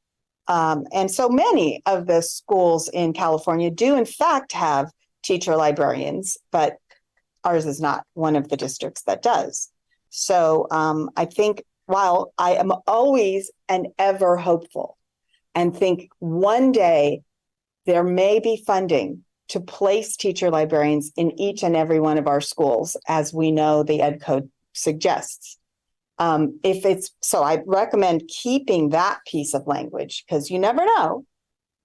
and so many of the schools in California do in fact have teacher librarians, but ours is not one of the districts that does. So I think while I am always and ever hopeful and think one day there may be funding to place teacher librarians in each and every one of our schools, as we know the Ed Code suggests. I recommend keeping that piece of language because you never know.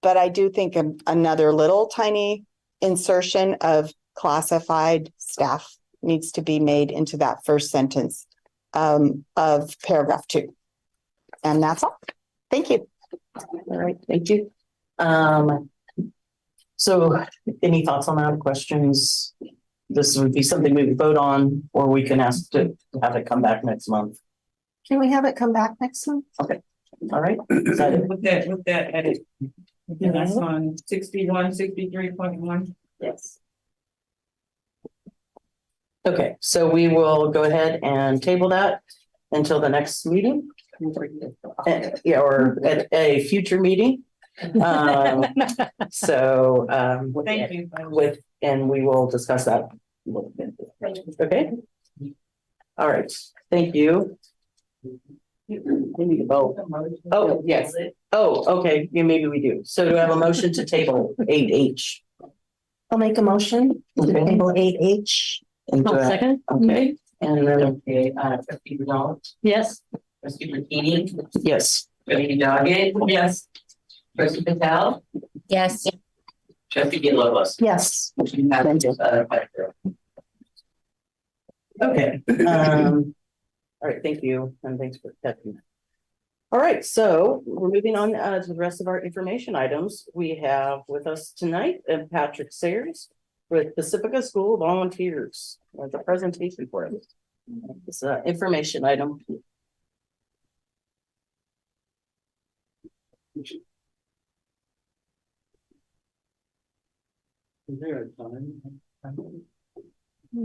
But I do think another little tiny insertion of classified staff needs to be made into that first sentence of paragraph 2. And that's all. Thank you. All right, thank you. So any thoughts on that, questions? This would be something we would vote on, or we can ask to have it come back next month. Can we have it come back next month? Okay, all right. Is that it? With that edit. Yeah, that's on 61, 63.1. Yes. Okay, so we will go ahead and table that until the next meeting. Yeah, or at a future meeting. Thank you. And we will discuss that a little bit. Okay. All right, thank you. We need to vote. Oh, yes. Oh, okay, yeah, maybe we do. So do I have a motion to table 8H? I'll make a motion to Okay. table 8H. Second. Okay, and then, trustee Ronald? Yes. Trustee Martini? Yes. Trustee Doggett? Yes. Trustee Patel? Yes. Trustee Gillis? Yes. Okay, all right, thank you, and thanks for catching that. All right, so we're moving on to the rest of our information items. We have with us tonight Patrick Sayers with Pacifica School Volunteers. There's a presentation for us. It's an information item.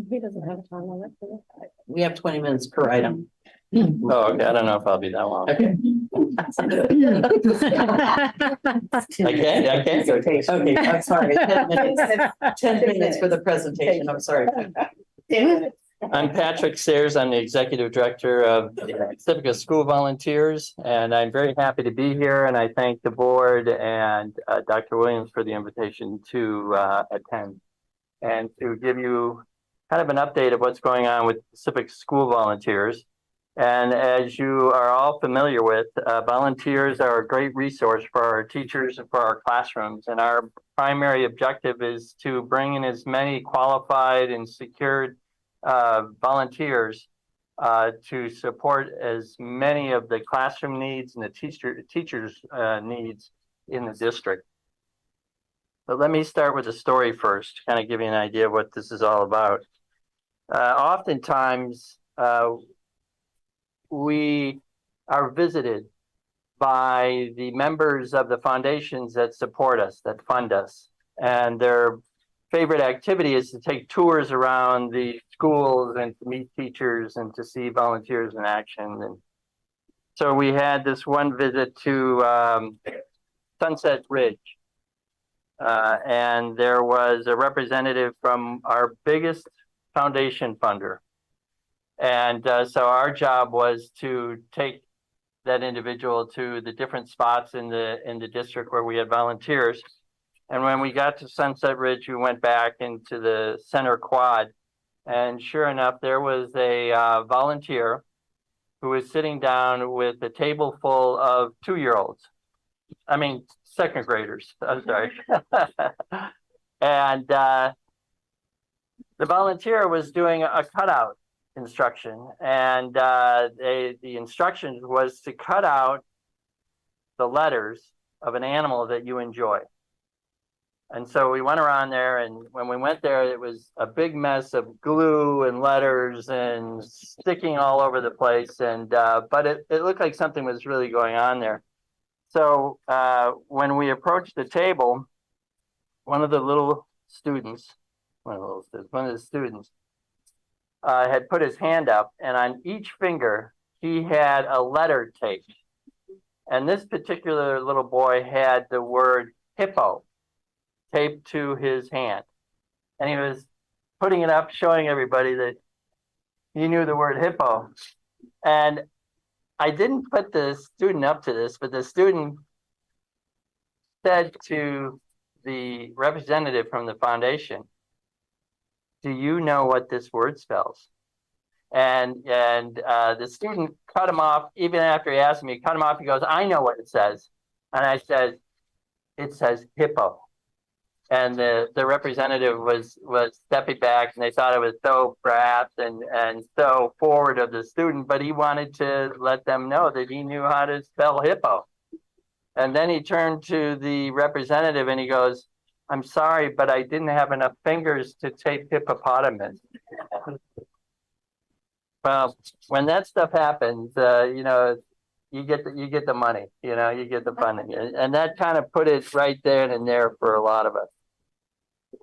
He doesn't have time on it. We have 20 minutes per item. Oh, okay. I don't know if I'll be that long. Okay. Okay. Okay, I'm sorry. 10 minutes. 10 minutes for the presentation. I'm sorry. I'm Patrick Sayers. I'm the Executive Director of Pacifica School Volunteers, and I'm very happy to be here. And I thank the board and Dr. Williams for the invitation to attend and to give you kind of an update of what's going on with Pacific School Volunteers. And as you are all familiar with, volunteers are a great resource for our teachers and for our classrooms. And our primary objective is to bring in as many qualified and secured volunteers to support as many of the classroom needs and the teachers' needs in the district. But let me start with a story first, to kind of give you an idea of what this is all about. Oftentimes, we are visited by the members of the foundations that support us, that fund us. And their favorite activity is to take tours around the schools and to meet teachers and to see volunteers in action. And so we had this one visit to Sunset Ridge. And there was a representative from our biggest foundation funder. And so our job was to take that individual to the different spots in the district where we had volunteers. And when we got to Sunset Ridge, we went back into the center quad. And sure enough, there was a volunteer who was sitting down with a table full of 2-year-olds. I mean, second graders, I'm sorry. And the volunteer was doing a cutout instruction, and the instructions was to cut out the letters of an animal that you enjoy. And so we went around there, and when we went there, it was a big mess of glue and letters and sticking all over the place. And but it looked like something was really going on there. So when we approached the table, one of the students had put his hand up, and on each finger, he had a letter taped. And this particular little boy had the word hippo taped to his hand. And he was putting it up, showing everybody that he knew the word hippo. And I didn't put the student up to this, but the student said to the representative from the foundation, "Do you know what this word spells?" And the student cut him off, even after he asked me, cut him off. He goes, "I know what it says." And I said, "It says hippo." And the representative was stepping back, and they thought it was so brash and so forward of the student, but he wanted to let them know that he knew how to spell hippo. And then he turned to the representative and he goes, "I'm sorry, but I didn't have enough fingers to tape hippopotamus." Well, when that stuff happens, you know, you get the money, you know, you get the funding, and that kind of put it right there and there for a lot of us.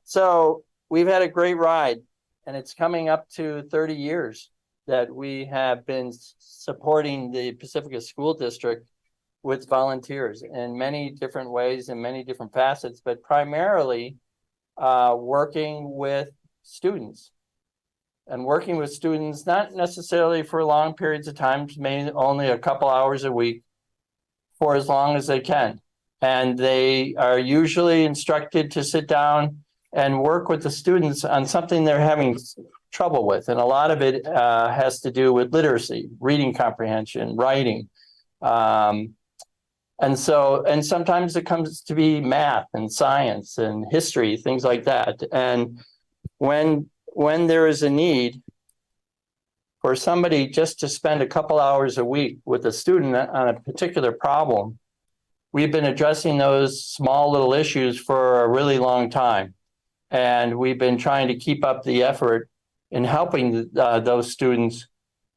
So we've had a great ride, and it's coming up to 30 years that we have been supporting the Pacifica School District with volunteers in many different ways and many different facets, but primarily working with students. And working with students, not necessarily for long periods of time, maybe only a couple hours a week, for as long as they can. And they are usually instructed to sit down and work with the students on something they're having trouble with. And a lot of it has to do with literacy, reading comprehension, writing. And sometimes it comes to be math and science and history, things like that. And when there is a need for somebody just to spend a couple hours a week with a student on a particular problem, we've been addressing those small little issues for a really long time. And we've been trying to keep up the effort in helping those students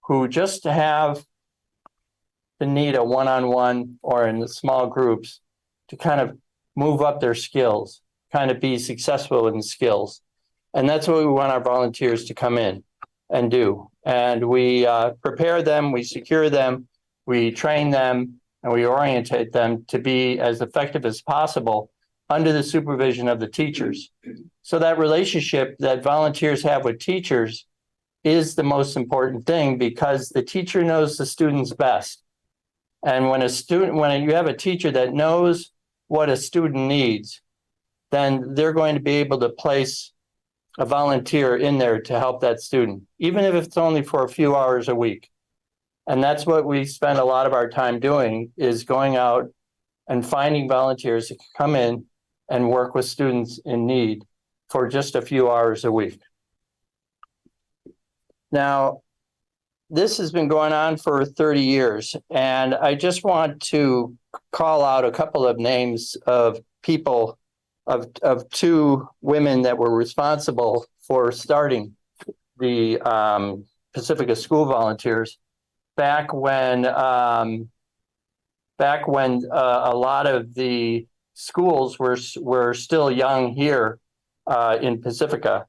who just have the need a one-on-one or in the small groups to kind of move up their skills, kind of be successful in skills. And that's what we want our volunteers to come in and do. And we prepare them, we secure them, we train them, and we orientate them to be as effective as possible under the supervision of the teachers. So that relationship that volunteers have with teachers is the most important thing, because the teacher knows the students best. And when you have a teacher that knows what a student needs, then they're going to be able to place a volunteer in there to help that student, even if it's only for a few hours a week. And that's what we spend a lot of our time doing, is going out and finding volunteers to come in and work with students in need for just a few hours a week. Now, this has been going on for 30 years, and I just want to call out a couple of names of people, of two women that were responsible for starting the Pacifica School Volunteers back when a lot of the schools were still young here in Pacifica.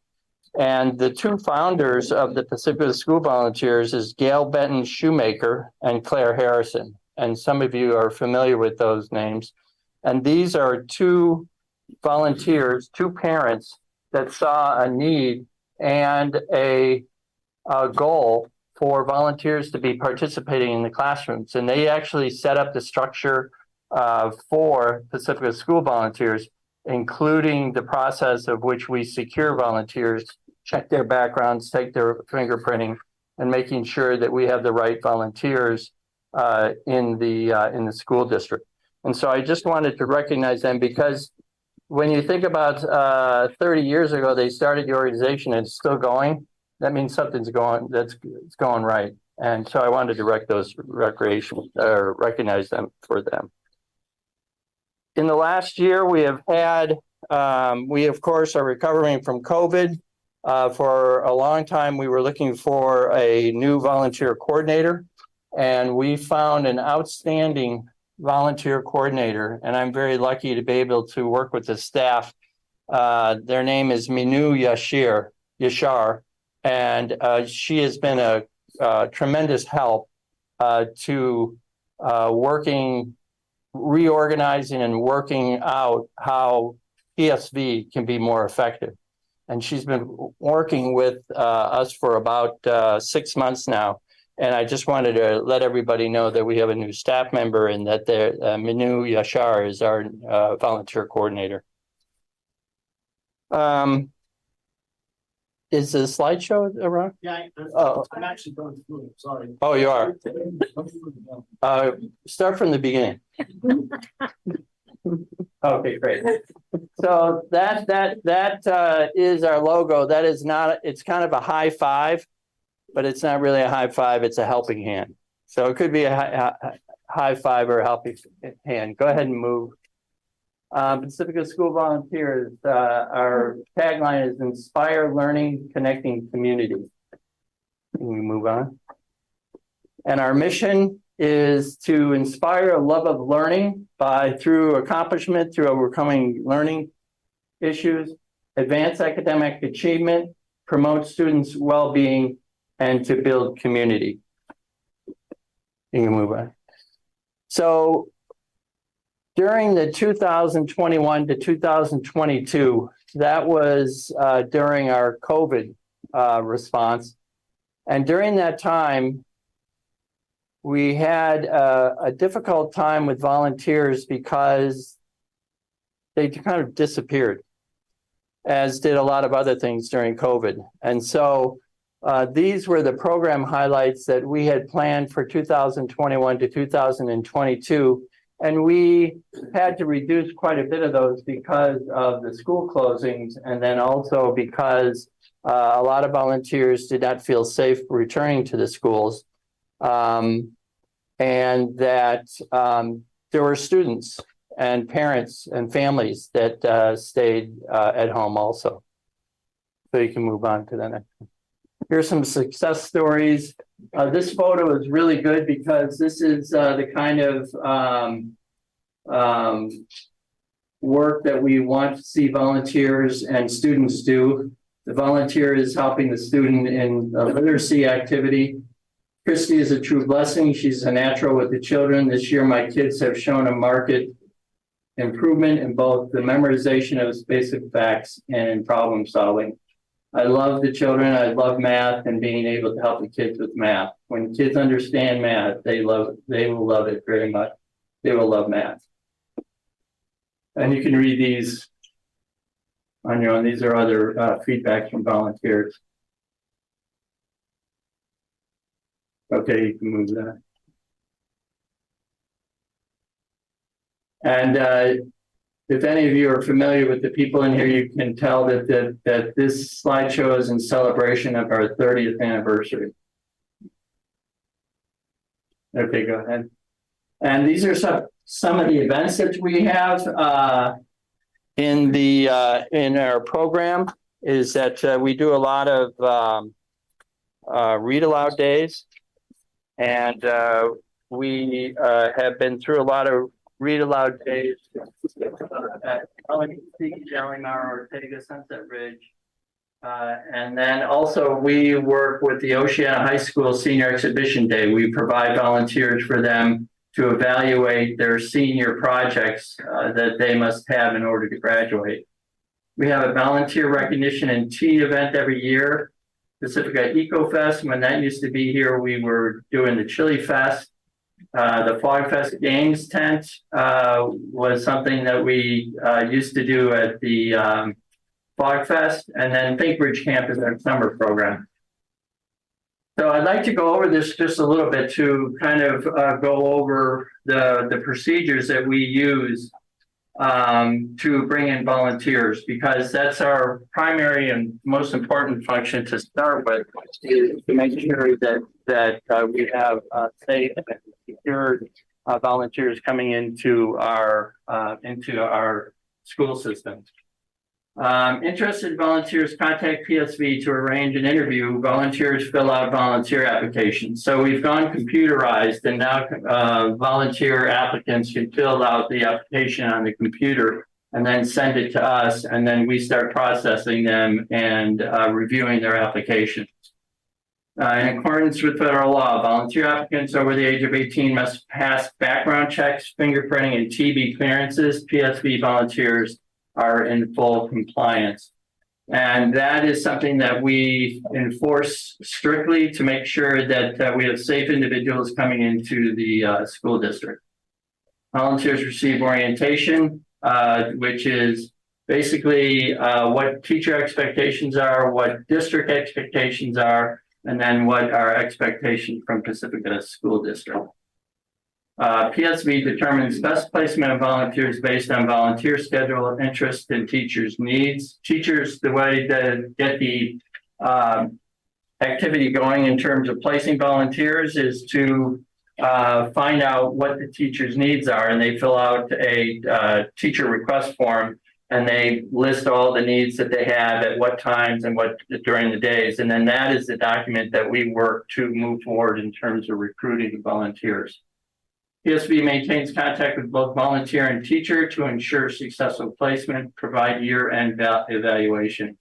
And the two founders of the Pacifica School Volunteers is Gail Benton Shoemaker and Claire Harrison. And some of you are familiar with those names. And these are two volunteers, two parents that saw a need and a goal for volunteers to be participating in the classrooms. And they actually set up the structure for Pacifica School Volunteers, including the process of which we secure volunteers, check their backgrounds, take their fingerprinting, and making sure that we have the right volunteers in the school district. And so I just wanted to recognize them, because when you think about 30 years ago, they started the organization and it's still going. That means something's going, it's going right. And so I wanted to recognize them for them. In the last year, we have had, we of course are recovering from COVID. For a long time, we were looking for a new volunteer coordinator, and we found an outstanding volunteer coordinator, and I'm very lucky to be able to work with the staff. Their name is Minu Yashar, and she has been a tremendous help to reorganizing and working out how PSV can be more effective. And she's been working with us for about 6 months now. And I just wanted to let everybody know that we have a new staff member and that Minu Yashar is our volunteer coordinator. Is the slideshow around? Yeah. Oh. I'm actually going through it, sorry. Oh, you are. Start from the beginning. Okay, great. So that is our logo. That is not, it's kind of a high five, but it's not really a high five. It's a helping hand. So it could be a high five or a helping hand. Go ahead and move. Pacifica School Volunteers, our tagline is Inspire Learning, Connecting Community. Can we move on? And our mission is to inspire a love of learning through accomplishment, through overcoming learning issues, advance academic achievement, promote students' well-being, and to build community. You can move on. So during the 2021 to 2022, that was during our COVID response. And during that time, we had a difficult time with volunteers because they kind of disappeared, as did a lot of other things during COVID. And so these were the program highlights that we had planned for 2021 to 2022. And we had to reduce quite a bit of those because of the school closings, and then also because a lot of volunteers did not feel safe returning to the schools. And that there were students and parents and families that stayed at home also. So you can move on to the next one. Here's some success stories. This photo is really good because this is the kind of work that we want to see volunteers and students do. The volunteer is helping the student in a literacy activity. Christy is a true blessing. She's a natural with the children. This year, my kids have shown a marked improvement in both the memorization of basic facts and in problem solving. I love the children. I love math and being able to help the kids with math. When kids understand math, they will love it very much. They will love math. And you can read these on your own. These are other feedbacks from volunteers. Okay, you can move that. And if any of you are familiar with the people in here, you can tell that this slideshow is in celebration of our 30th anniversary. Okay, go ahead. And these are some of the events that we have in our program. Is that we do a lot of read aloud days, and we have been through a lot of read aloud days at Shalimar, Ortega, Sunset Ridge. And then also we work with the Oceana High School Senior Exhibition Day. We provide volunteers for them to evaluate their senior projects that they must have in order to graduate. We have a volunteer recognition and tea event every year. Pacifica Eco Fest, when that used to be here, we were doing the Chili Fest. The Fog Fest Games tent was something that we used to do at the Fog Fest, and then Think Bridge Camp is our summer program. So I'd like to go over this just a little bit to kind of go over the procedures that we use to bring in volunteers, because that's our primary and most important function to start with, is to make sure that we have safe and secure volunteers coming into our school system. Interested volunteers contact PSV to arrange an interview. Volunteers fill out volunteer applications. So we've gone computerized, and now volunteer applicants can fill out the application on the computer and then send it to us, and then we start processing them and reviewing their applications. In accordance with federal law, volunteer applicants over the age of 18 must pass background checks, fingerprinting, and TB clearances. PSV volunteers are in full compliance. And that is something that we enforce strictly to make sure that we have safe individuals coming into the school district. Volunteers receive orientation, which is basically what teacher expectations are, what district expectations are, and then what our expectations from Pacifica School District. PSV determines best placement of volunteers based on volunteer schedule, interest, and teachers' needs. Teachers, the way to get the activity going in terms of placing volunteers is to find out what the teacher's needs are, and they fill out a teacher request form, and they list all the needs that they have at what times and what during the days. And then that is the document that we work to move forward in terms of recruiting volunteers. PSV maintains contact with both volunteer and teacher to ensure successful placement, provide year-end evaluations.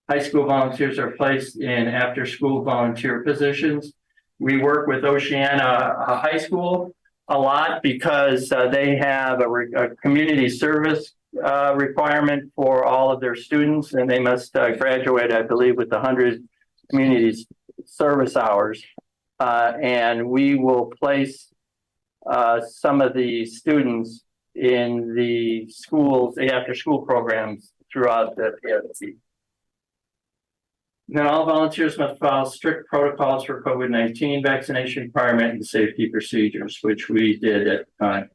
High school volunteers are placed in after-school volunteer positions. We work with Oceana High School a lot because they have a community service requirement for all of their students, and they must graduate, I believe, with 100 community service hours. And we will place some of the students in the schools, the after-school programs throughout the PSV. Then all volunteers must follow strict protocols for COVID-19 vaccination requirement and safety procedures, which we did at the time.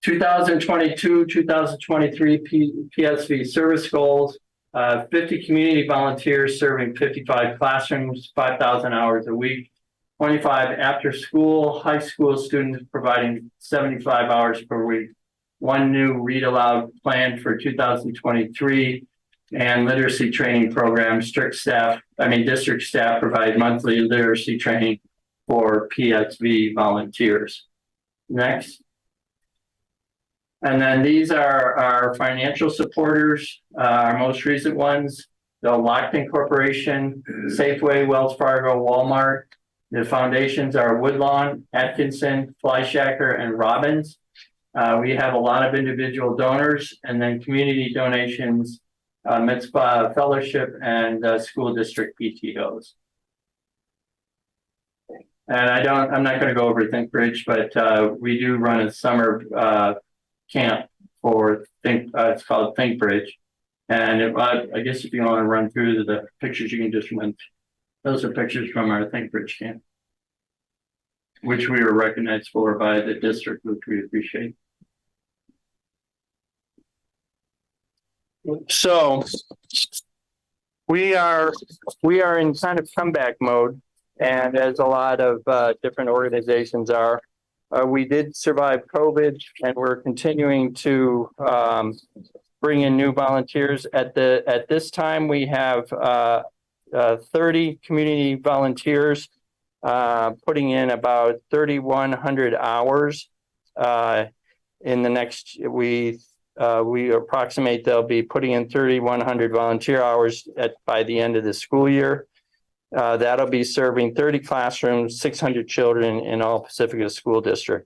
2022-2023 PSV service goals, 50 community volunteers serving 55 classrooms, 5,000 hours a week, 25 after school, high school students providing 75 hours per week, one new read aloud plan for 2023, and literacy training program. District staff provide monthly literacy training for PSV volunteers. Next. And then these are our financial supporters, our most recent ones, the Lockton Corporation, Safeway, Wells Fargo, Walmart. The foundations are Woodlawn, Atkinson, Flyshacker, and Robbins. We have a lot of individual donors, and then community donations, Mitzvah Fellowship, and school district PTOs. And I'm not going to go over Think Bridge, but we do run a summer camp for it's called Think Bridge. And I guess if you want to run through the pictures, you can just run. Those are pictures from our Think Bridge camp, which we were recognized for by the district, which we appreciate. So we are in kind of comeback mode, and as a lot of different organizations are, we did survive COVID, and we're continuing to bring in new volunteers. At this time, we have 30 community volunteers putting in about 3,100 hours. In the next, we approximate they'll be putting in 3,100 volunteer hours by the end of the school year. That'll be serving 30 classrooms, 600 children in all Pacifica School District.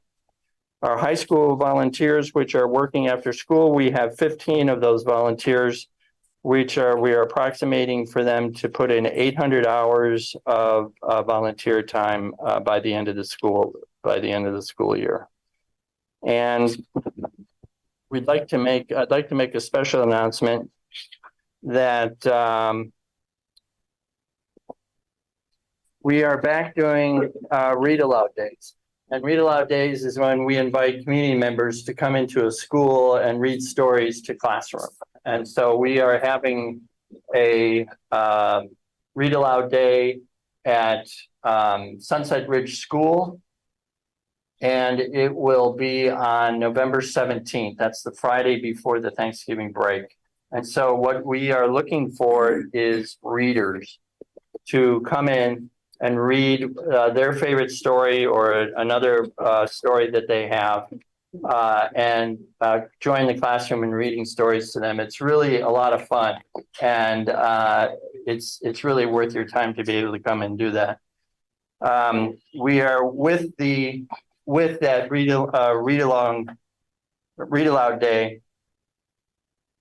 Our high school volunteers, which are working after school, we have 15 of those volunteers, we are approximating for them to put in 800 hours of volunteer time by the end of the school year. And I'd like to make a special announcement that we are back doing read aloud days. And read aloud days is when we invite community members to come into a school and read stories to classroom. And so we are having a read aloud day at Sunset Ridge School. And it will be on November 17th. That's the Friday before the Thanksgiving break. And so what we are looking for is readers to come in and read their favorite story or another story that they have, and join the classroom in reading stories to them. It's really a lot of fun, and it's really worth your time to be able to come and do that. We are with that read aloud day.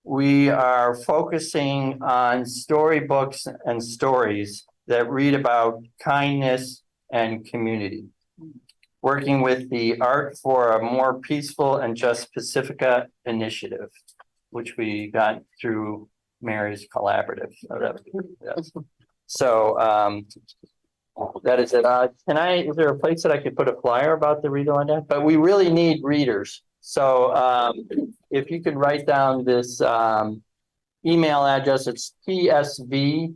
we are focusing on storybooks and stories that read about kindness and community. Working with the Art for a More Peaceful and Just Pacifica initiative, which we got through Mary's collaborative. So that is it. Is there a place that I could put a flyer about the read on that? But we really need readers. So if you could write down this email address, it's PSV,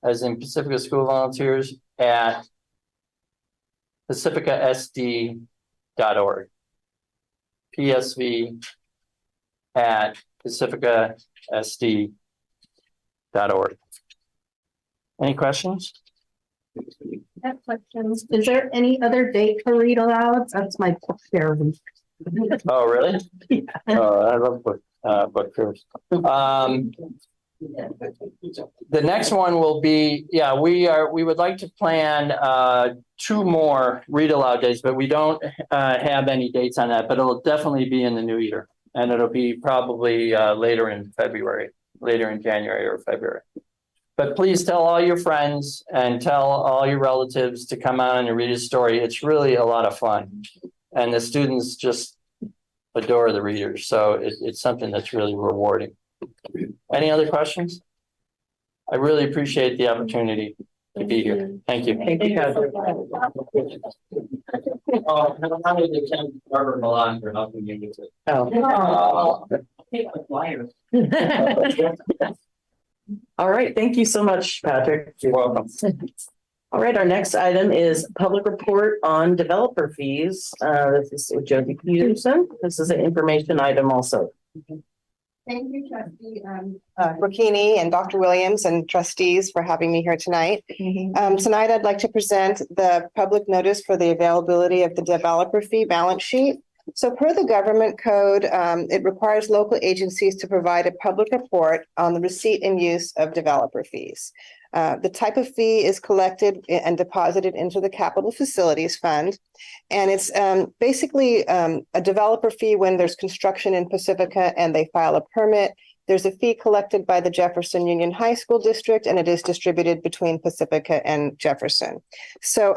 as in Pacifica School Volunteers, at pacificasd.org. PSV at pacificasd.org. Any questions? Have questions. Is there any other date for read alouds? That's my book fair week. Oh, really? Yeah. Oh, I love book fairs. The next one will be, we would like to plan 2 more read aloud days, but we don't have any dates on that, but it'll definitely be in the new year. And it'll be probably later in January or February. But please tell all your friends and tell all your relatives to come on and read a story. It's really a lot of fun. And the students just adore the readers. So it's something that's really rewarding. Any other questions? I really appreciate the opportunity to be here. Thank you. Thank you. All right, thank you so much, Patrick. You're welcome. All right, our next item is public report on developer fees. This is with Jody Peterson. This is an information item also. Thank you, Trustee Brocchini and Dr. Williams and trustees for having me here tonight. Tonight, I'd like to present the public notice for the availability of the developer fee balance sheet. So per the government code, it requires local agencies to provide a public report on the receipt and use of developer fees. The type of fee is collected and deposited into the Capital Facilities Fund. And it's basically a developer fee when there's construction in Pacifica and they file a permit. There's a fee collected by the Jefferson Union High School District, and it is distributed between Pacifica and Jefferson. So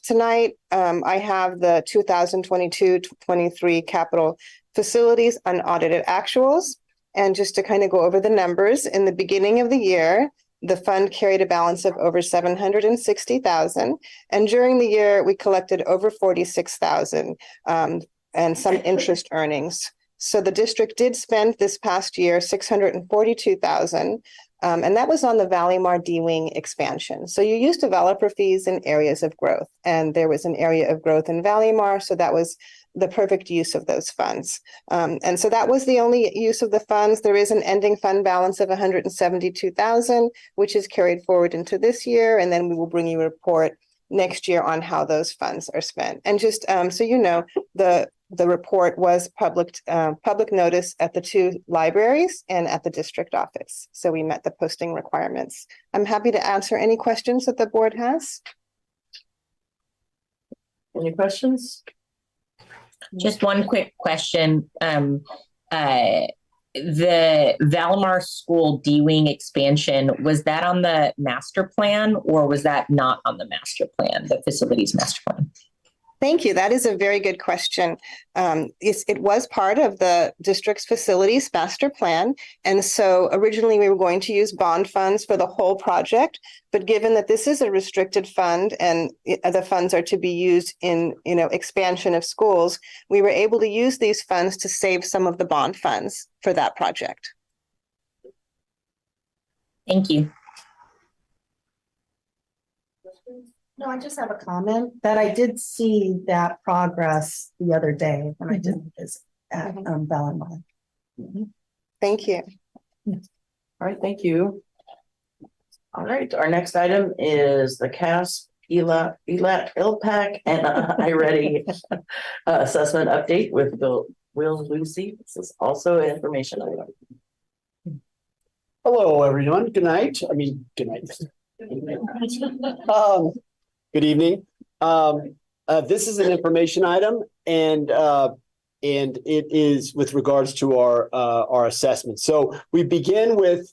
tonight, I have the 2022-23 Capital Facilities unaudited actuals. And just to kind of go over the numbers, in the beginning of the year, the fund carried a balance of over $760,000. And during the year, we collected over $46,000 and some interest earnings. So the district did spend this past year $642,000, and that was on the Valleymar D-Wing expansion. So you use developer fees in areas of growth, and there was an area of growth in Valleymar, so that was the perfect use of those funds. And so that was the only use of the funds. There is an ending fund balance of $172,000, which is carried forward into this year, and then we will bring you a report next year on how those funds are spent. And just so you know, the report was public notice at the 2 libraries and at the district office. So we met the posting requirements. I'm happy to answer any questions that the board has. Any questions? Just one quick question. The Valleymar School D-Wing expansion, was that on the master plan or was that not on the master plan, the facilities master plan? Thank you. That is a very good question. It was part of the district's facilities master plan. And so originally we were going to use bond funds for the whole project. But given that this is a restricted fund and the funds are to be used in expansion of schools, we were able to use these funds to save some of the bond funds for that project. Thank you. No, I just have a comment that I did see that progress the other day when I did visit at Valleymar. Thank you. All right, thank you. All right, our next item is the CAS, ILPAC, and iReady assessment update with Will Lucy. This is also an information item. Hello, everyone. Good night. Good night. Good evening. This is an information item, and and it is with regards to our assessment. So we begin with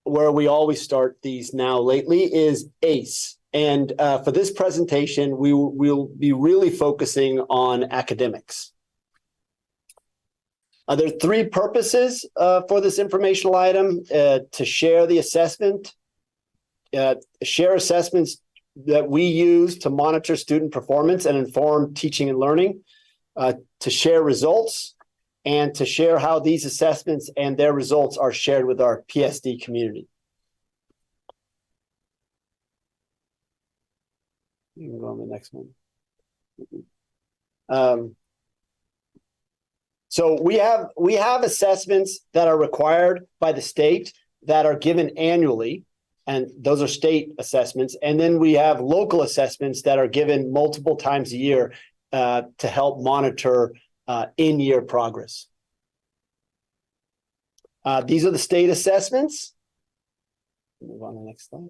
where we always start these now lately is ACE. And for this presentation, we'll be really focusing on academics. There are three purposes for this informational item: to share the assessment, share assessments that we use to monitor student performance and inform teaching and learning, to share results, and to share how these assessments and their results are shared with our PSD community. You can go on the next one. So we have assessments that are required by the state that are given annually, and those are state assessments. And then we have local assessments that are given multiple times a year to help monitor in-year progress. These are the state assessments. Move on to the next slide.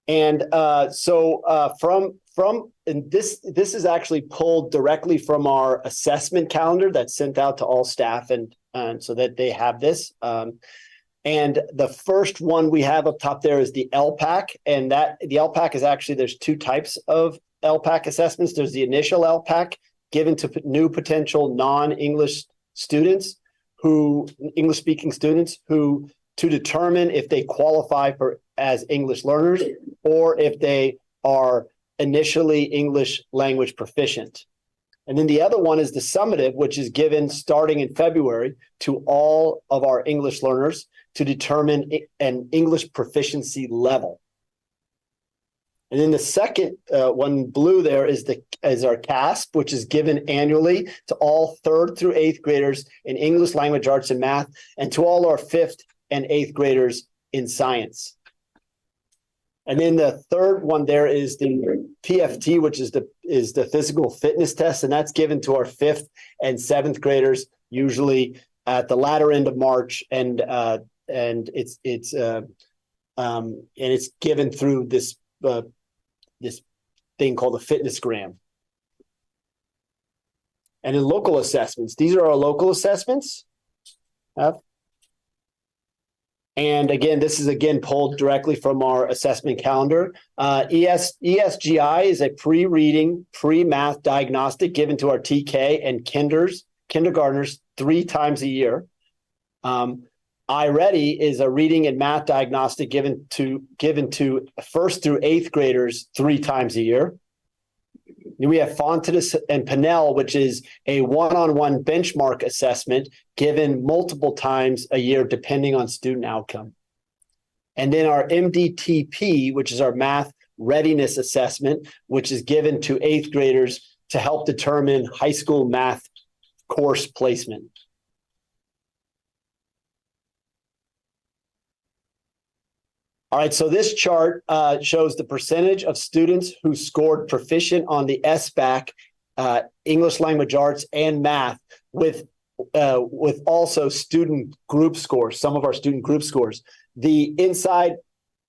And and this is actually pulled directly from our assessment calendar that's sent out to all staff, and so that they have this. And the first one we have up top there is the LPAC, and the LPAC is actually, there's two types of LPAC assessments. There's the initial LPAC given to new potential non-English students English-speaking students who to determine if they qualify as English learners or if they are initially English language proficient. And then the other one is the summative, which is given starting in February to all of our English learners to determine an English proficiency level. And then the second one, blue there, is our CASP, which is given annually to all 3rd through 8th graders in English, language arts, and math, and to all our 5th and 8th graders in science. And then the third one there is the PFT, which is the physical fitness test, and that's given to our 5th and 7th graders, usually at the latter end of March, and it's given through this this thing called the fitnessgram. And in local assessments, these are our local assessments. And again, this is pulled directly from our assessment calendar. ESGI is a pre-reading, pre-math diagnostic given to our TK and kindergartners 3 times a year. iReady is a reading and math diagnostic given to 1st through 8th graders 3 times a year. We have Fontanus and Pinnell, which is a one-on-one benchmark assessment given multiple times a year, depending on student outcome. And then our MDTP, which is our math readiness assessment, which is given to 8th graders to help determine high school math course placement. All right, so this chart shows the percentage of students who scored proficient on the SBAC, English language arts, and math with also student group scores, some of our student group scores. The inside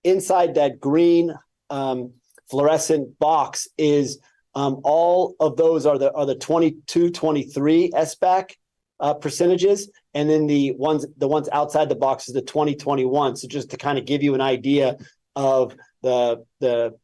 that green fluorescent box is all of those are the 22, 23 SBAC percentages, and then the ones outside the box is the 2021. So just to kind of give you an idea of the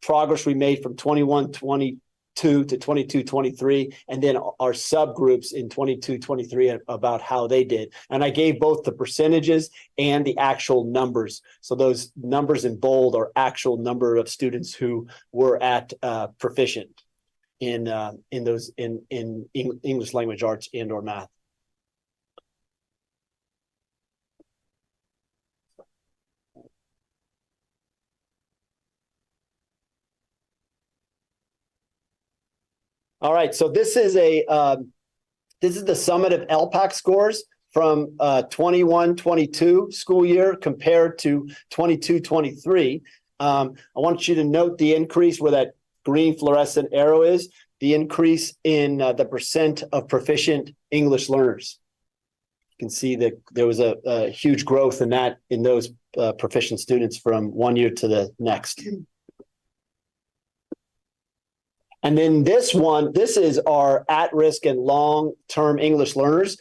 progress we made from 21, 22 to 22, 23, and then our subgroups in 22, 23 about how they did. And I gave both the percentages and the actual numbers. So those numbers in bold are actual number of students who were at proficient in English language arts and or math. All right, so this is the summative LPAC scores from 21-22 school year compared to 22-23. I want you to note the increase where that green fluorescent arrow is, the increase in the percent of proficient English learners. You can see that there was a huge growth in those proficient students from one year to the next. And then this is our at-risk and long-term English learners.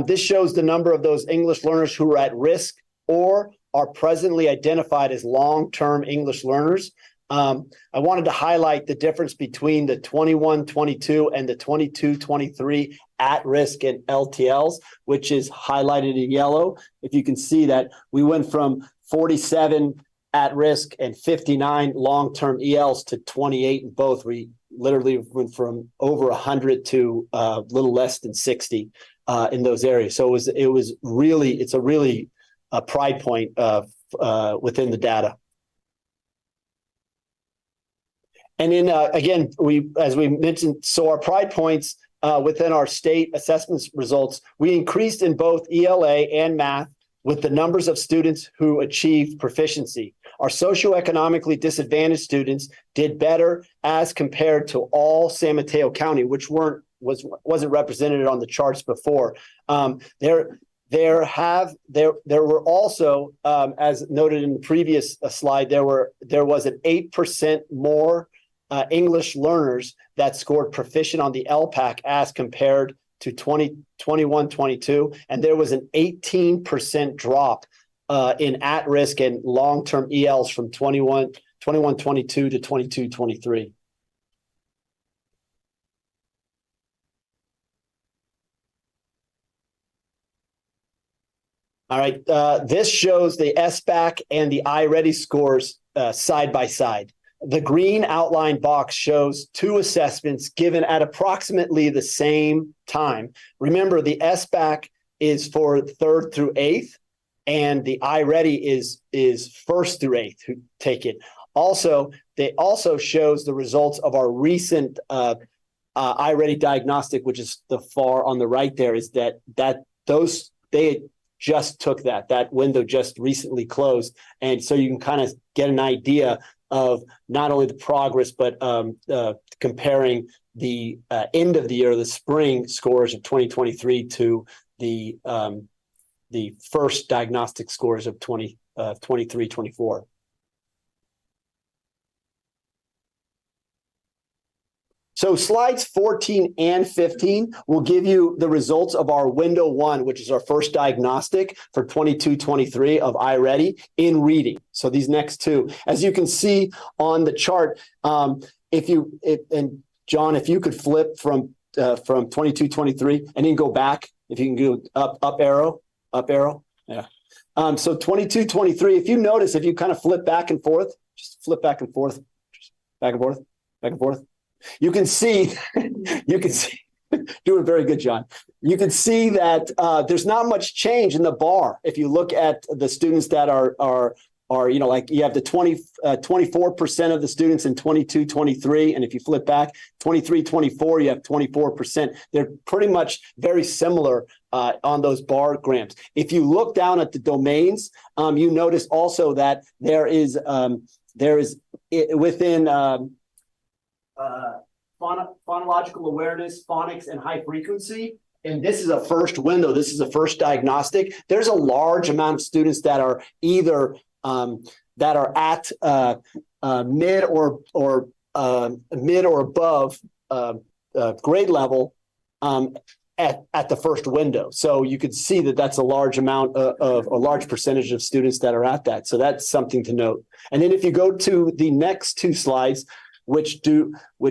This shows the number of those English learners who are at risk or are presently identified as long-term English learners. I wanted to highlight the difference between the 21-22 and the 22-23 at-risk and LTLs, which is highlighted in yellow. If you can see that we went from 47 at-risk and 59 long-term ELs to 28 in both. We literally went from over 100 to a little less than 60 in those areas. So it's a really pride point within the data. And then again, as we mentioned, so our pride points within our state assessment results, we increased in both ELA and math with the numbers of students who achieved proficiency. Our socioeconomically disadvantaged students did better as compared to all San Mateo County, which wasn't represented on the charts before. There were also, as noted in the previous slide, there was an 8% more English learners that scored proficient on the LPAC as compared to 21-22, and there was an 18% drop in at-risk and long-term ELs from 21-22 to 22-23. All right, this shows the SBAC and the iReady scores side by side. The green outline box shows two assessments given at approximately the same time. Remember, the SBAC is for 3rd through 8th, and the iReady is 1st through 8th who take it. Also, they also shows the results of our recent iReady diagnostic, which is the far on the right there, is that they just took that window just recently closed. And so you can kind of get an idea of not only the progress, but comparing the end of the year, the spring scores of 2023 to the first diagnostic scores of 23-24. So slides 14 and 15 will give you the results of our window 1, which is our first diagnostic for 22-23 of iReady in reading. So these next two, as you can see on the chart, and John, if you could flip from 22-23 and then go back, if you can go up arrow, yeah. So 22-23, if you notice, if you kind of flip back and forth, just flip back and forth, back and forth, back and forth. You can see, doing very good, John. You can see that there's not much change in the bar. If you look at the students that are like you have the 24% of the students in 22-23, and if you flip back 23-24, you have 24%. They're pretty much very similar on those bar grams. If you look down at the domains, you notice also that there is within phonological awareness, phonics, and high frequency. And this is a first window. This is a first diagnostic. There's a large amount of students that are either at mid or above grade level at the first window. So you could see that that's a large amount of a large percentage of students that are at that. So that's something to note. And then if you go to the next two slides, which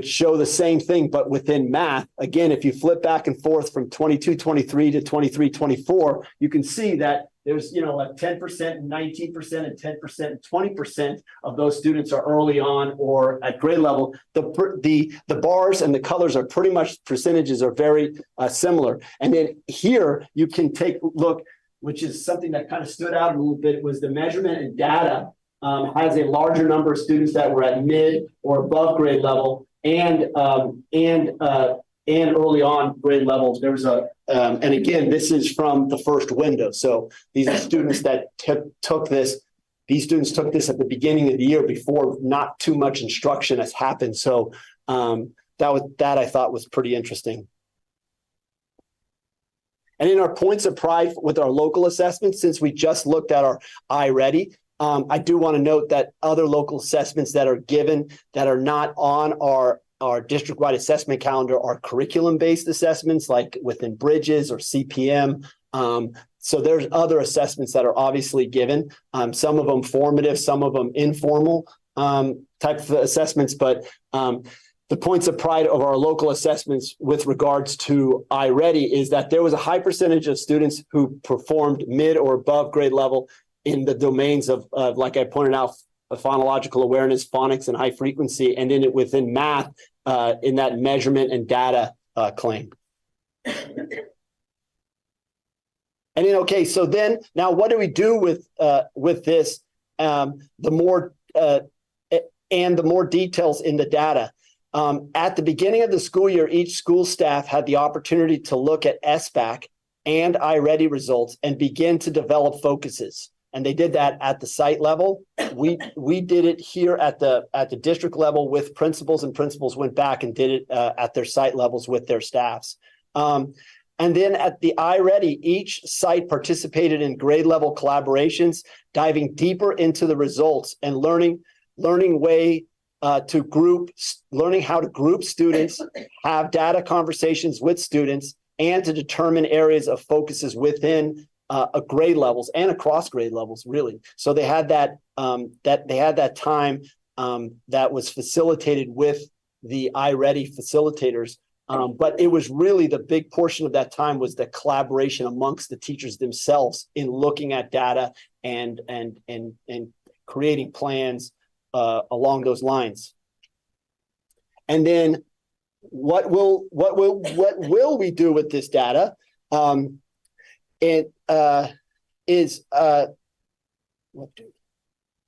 show the same thing, but within math. Again, if you flip back and forth from 22-23 to 23-24, you can see that there's, like 10%, 19%, and 10%, and 20% of those students are early on or at grade level. The bars and the colors are pretty much, percentages are very similar. And then here you can take a look, which is something that kind of stood out a little bit, was the measurement and data has a larger number of students that were at mid or above grade level and early on grade level. There was and again, this is from the first window. So these are students that took this. These students took this at the beginning of the year before not too much instruction has happened. So that I thought was pretty interesting. And in our points of pride with our local assessments, since we just looked at our iReady, I do want to note that other local assessments that are given that are not on our our district-wide assessment calendar are curriculum-based assessments like within Bridges or CPM. So there's other assessments that are obviously given, some of them formative, some of them informal type of assessments, but the points of pride of our local assessments with regards to iReady is that there was a high percentage of students who performed mid or above grade level in the domains of like I pointed out, phonological awareness, phonics, and high frequency, and in it within math in that measurement and data claim. And then, okay, so then now what do we do with this? The more details in the data. At the beginning of the school year, each school staff had the opportunity to look at SBAC and iReady results and begin to develop focuses. And they did that at the site level. We did it here at the district level with principals, and principals went back and did it at their site levels with their staffs. And then at the iReady, each site participated in grade level collaborations, diving deeper into the results and learning how to group students, have data conversations with students, and to determine areas of focuses within grade levels and across grade levels, really. So they had that time that was facilitated with the iReady facilitators. But it was really the big portion of that time was the collaboration amongst the teachers themselves in looking at data and creating plans along those lines. And then what will we do with this data?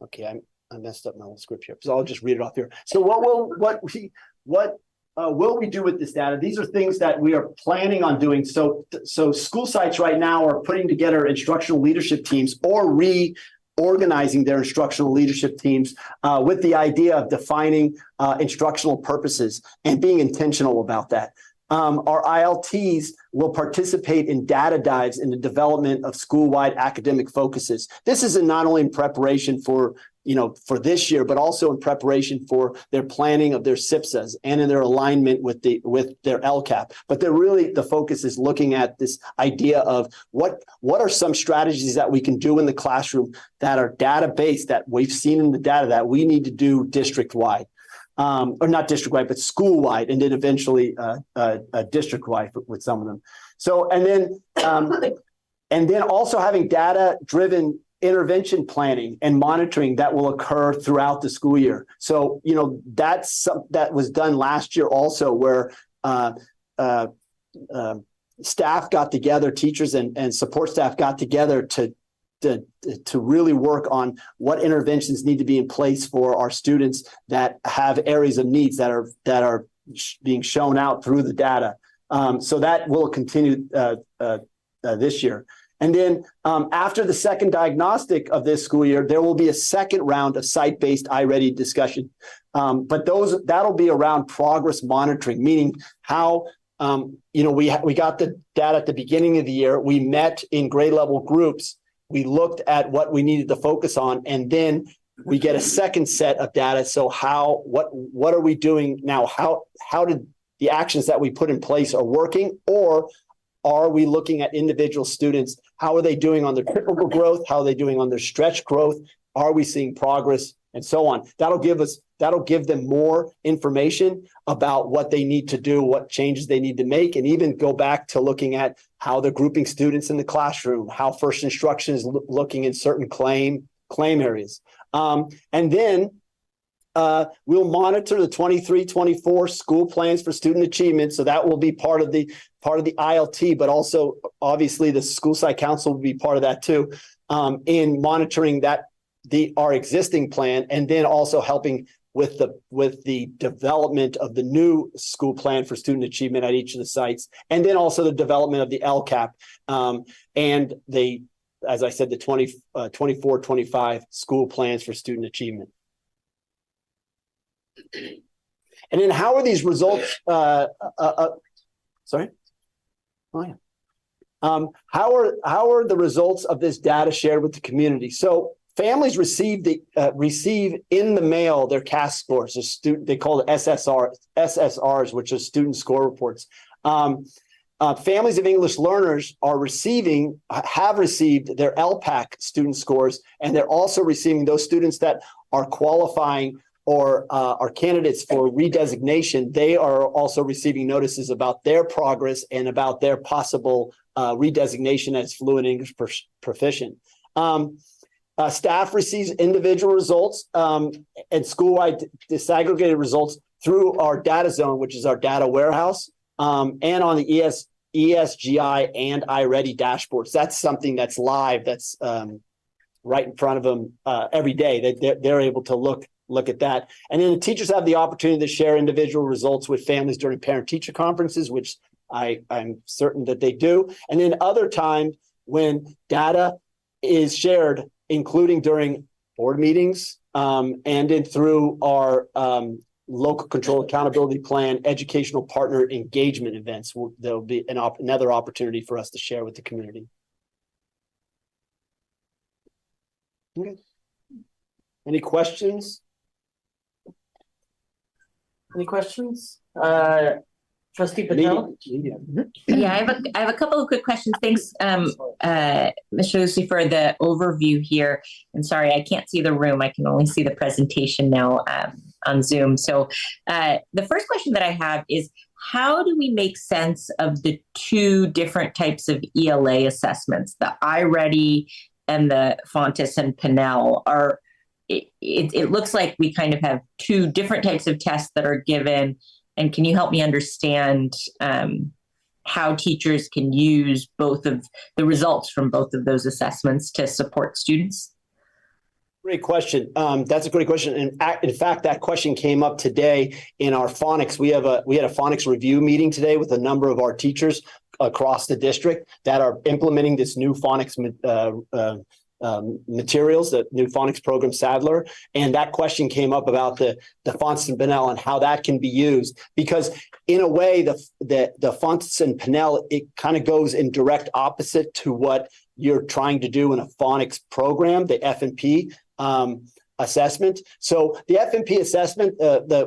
Okay, I messed up my whole script here, so I'll just read it off here. So what will we do with this data? These are things that we are planning on doing. So school sites right now are putting together instructional leadership teams or reorganizing their instructional leadership teams with the idea of defining instructional purposes and being intentional about that. Our ILTs will participate in data dives in the development of school-wide academic focuses. This is not only in preparation for this year, but also in preparation for their planning of their SIPSAs and in their alignment with their LCAP. But the focus is looking at this idea of what are some strategies that we can do in the classroom that are data-based, that we've seen in the data that we need to do district-wide. Or not district-wide, but school-wide, and then eventually district-wide with some of them. So, and then also having data-driven intervention planning and monitoring that will occur throughout the school year. So, that was done last year also, where staff got together, teachers and support staff got together to really work on what interventions need to be in place for our students that have areas of needs that are being shown out through the data. So that will continue this year. And then after the second diagnostic of this school year, there will be a second round of site-based iReady discussion. But that'll be around progress monitoring, meaning how we got the data at the beginning of the year. We met in grade level groups. We looked at what we needed to focus on, and then we get a second set of data. So what are we doing now? How did the actions that we put in place are working, or are we looking at individual students? How are they doing on their typical growth? How are they doing on their stretch growth? Are we seeing progress, and so on? That'll give them more information about what they need to do, what changes they need to make, and even go back to looking at how they're grouping students in the classroom, how first instruction is looking in certain claim areas. And then we'll monitor the 23-24 school plans for student achievement. So that will be part of the ILT, but also obviously the school site council will be part of that too, in monitoring our existing plan, and then also helping with the development of the new school plan for student achievement at each of the sites, and then also the development of the LCAP and as I said, the 24-25 school plans for student achievement. And then how are these results? Sorry. Oh yeah. How are the results of this data shared with the community? So families receive in the mail their CAS scores. They call it SSRs, which are student score reports. Families of English learners have received their LPAC student scores, and they're also receiving those students that are qualifying or are candidates for redesignation. They are also receiving notices about their progress and about their possible redesignation as fluent English proficient. Staff receives individual results and school-wide disaggregated results through our data zone, which is our data warehouse, and on the ESGI and iReady dashboards. That's something that's live, that's right in front of them every day. They're able to look at that. And then the teachers have the opportunity to share individual results with families during parent-teacher conferences, which I'm certain that they do. And then other times when data is shared, including during board meetings and through our local control accountability plan, educational partner engagement events. There'll be another opportunity for us to share with the community. Okay. Any questions? Any questions? Trustee Patel? Yeah, I have a couple of quick questions. Thanks, Mr. Lucy, for the overview here. And sorry, I can't see the room. I can only see the presentation now on Zoom. So the first question that I have is, how do we make sense of the two different types of ELA assessments, the iReady and the Fontes and Pinnell? It looks like we kind of have two different types of tests that are given. And can you help me understand how teachers can use both of the results from both of those assessments to support students? Great question. That's a great question. And in fact, that question came up today in our phonics. We had a phonics review meeting today with a number of our teachers across the district that are implementing this new phonics materials, the new phonics program, Sadler. And that question came up about the Fontes and Pinnell and how that can be used, because in a way, the Fontes and Pinnell, it kind of goes in direct opposite to what you're trying to do in a phonics program, the F&P assessment. So the F&P assessment,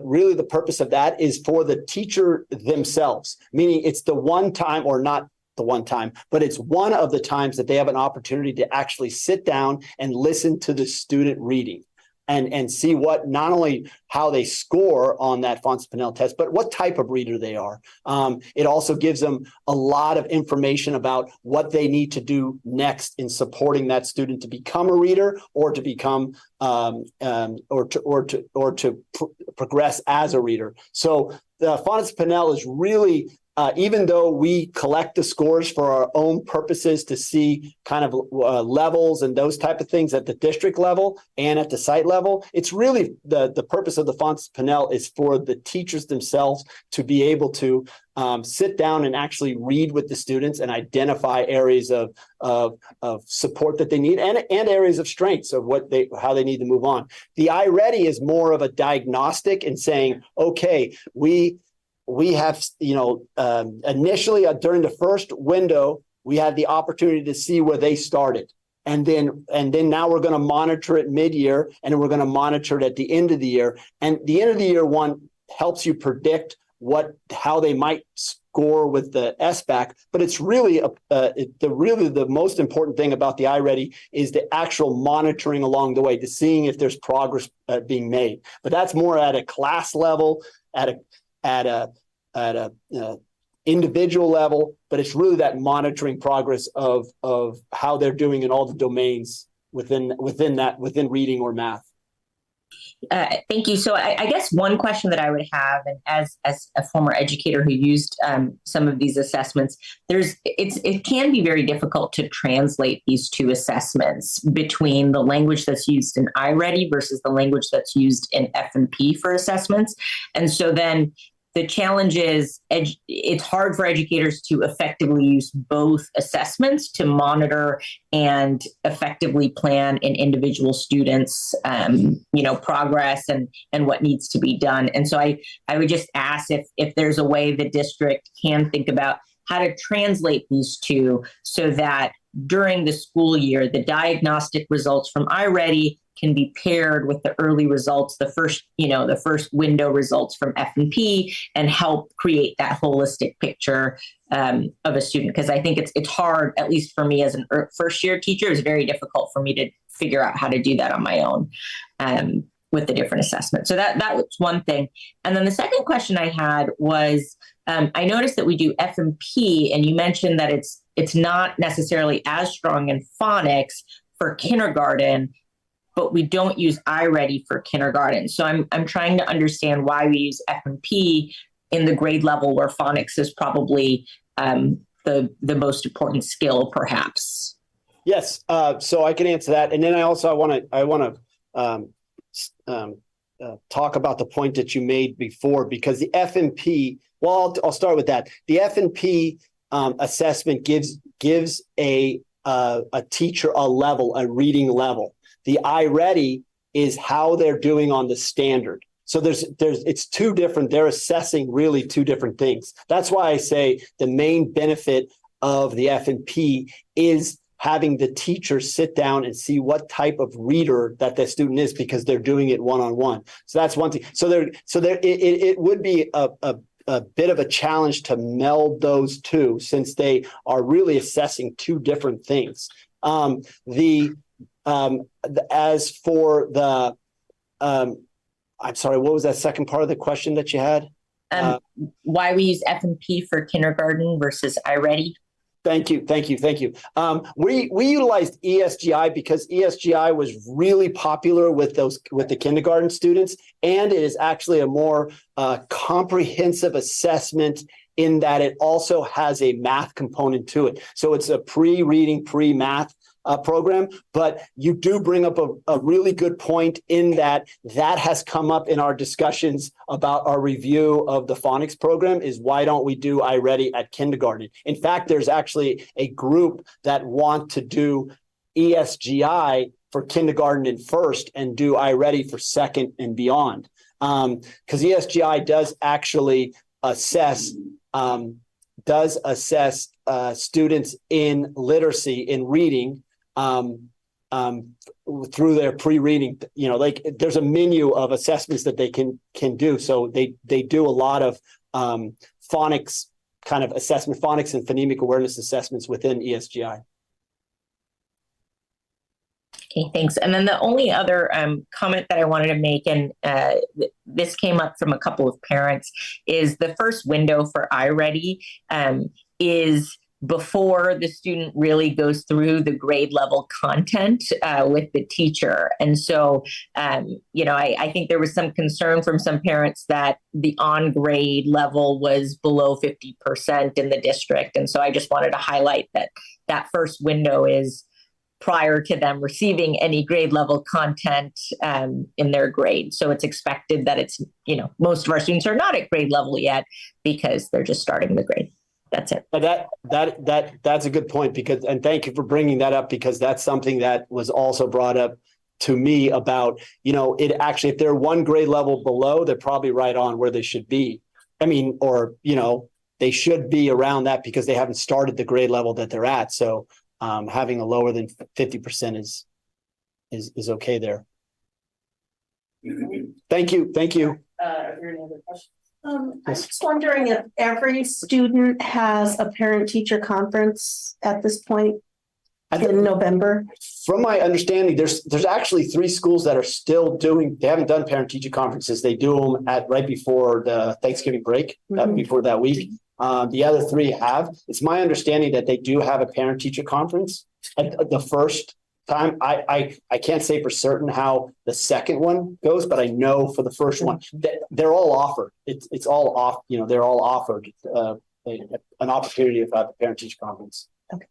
really the purpose of that is for the teacher themselves, meaning it's the one time, or not the one time, but it's one of the times that they have an opportunity to actually sit down and listen to the student reading and see what, not only how they score on that Fontes Pinnell test, but what type of reader they are. It also gives them a lot of information about what they need to do next in supporting that student to become a reader or to become progress as a reader. So the Fontes Pinnell is really even though we collect the scores for our own purposes to see kind of levels and those type of things at the district level and at the site level, it's really the purpose of the Fontes Pinnell is for the teachers themselves to be able to sit down and actually read with the students and identify areas of support that they need and areas of strengths of how they need to move on. The iReady is more of a diagnostic and saying, okay, we have, initially during the first window, we had the opportunity to see where they started. And then now we're going to monitor it mid-year, and we're going to monitor it at the end of the year. And the end of the year one helps you predict how they might score with the SBAC. But it's really the most important thing about the iReady is the actual monitoring along the way, to seeing if there's progress being made. But that's more at a class level, at a individual level, but it's really that monitoring progress of how they're doing in all the domains within reading or math. Thank you. So I guess one question that I would have, and as a former educator who used some of these assessments, it can be very difficult to translate these two assessments between the language that's used in iReady versus the language that's used in F&P for assessments. And so then the challenge is it's hard for educators to effectively use both assessments to monitor and effectively plan an individual student's, progress and what needs to be done. And so I would just ask if there's a way the district can think about how to translate these two so that during the school year, the diagnostic results from iReady can be paired with the early results, the first window results from F&P, and help create that holistic picture of a student. Because I think it's hard, at least for me as a first year teacher, it's very difficult for me to figure out how to do that on my own with the different assessments. So that was one thing. And then the second question I had was, I noticed that we do F&P, and you mentioned that it's not necessarily as strong in phonics for kindergarten, but we don't use iReady for kindergarten. So I'm trying to understand why we use F&P in the grade level where phonics is probably the most important skill, perhaps. Yes, so I can answer that, and then I want to talk about the point that you made before, because the F&P. Well, I'll start with that. The F&P assessment gives a teacher a level, a reading level. The iReady is how they're doing on the standard. So it's two different. They're assessing really two different things. That's why I say the main benefit of the F&P is having the teacher sit down and see what type of reader that the student is, because they're doing it one-on-one. So that's one thing. It would be a bit of a challenge to meld those two, since they are really assessing two different things. As for the, I'm sorry, what was that second part of the question that you had? Why we use F&P for kindergarten versus iReady? Thank you. We utilized ESGI because ESGI was really popular with the kindergarten students, and it is actually a more comprehensive assessment in that it also has a math component to it. So it's a pre-reading, pre-math program, but you do bring up a really good point in that has come up in our discussions about our review of the phonics program, is why don't we do iReady at kindergarten? In fact, there's actually a group that want to do ESGI for kindergarten and first, and do iReady for second and beyond. Because ESGI does actually assess students in literacy, in reading, through their pre-reading. There's a menu of assessments that they can do. So they do a lot of phonics kind of assessment, phonics and phonemic awareness assessments within ESGI. Okay, thanks. And then the only other comment that I wanted to make, and this came up from a couple of parents, is the first window for iReady is before the student really goes through the grade level content with the teacher. And so, I think there was some concern from some parents that the on grade level was below 50% in the district. And so I just wanted to highlight that first window is prior to them receiving any grade level content in their grade. So it's expected that it's, most of our students are not at grade level yet because they're just starting the grade. That's it. That's a good point, and thank you for bringing that up, because that's something that was also brought up to me about, it actually, if they're one grade level below, they're probably right on where they should be. They should be around that because they haven't started the grade level that they're at. So having a lower than 50% is okay there. Thank you. Are there any other questions? I'm just wondering if every student has a parent-teacher conference at this point in November. From my understanding, there's actually 3 schools that are still they haven't done parent-teacher conferences. They do them right before the Thanksgiving break, before that week. The other 3 have. It's my understanding that they do have a parent-teacher conference at the first time. I can't say for certain how the second one goes, but I know for the first one they're all offered. It's all off. They're all offered an opportunity to have the parent-teacher conference. Okay.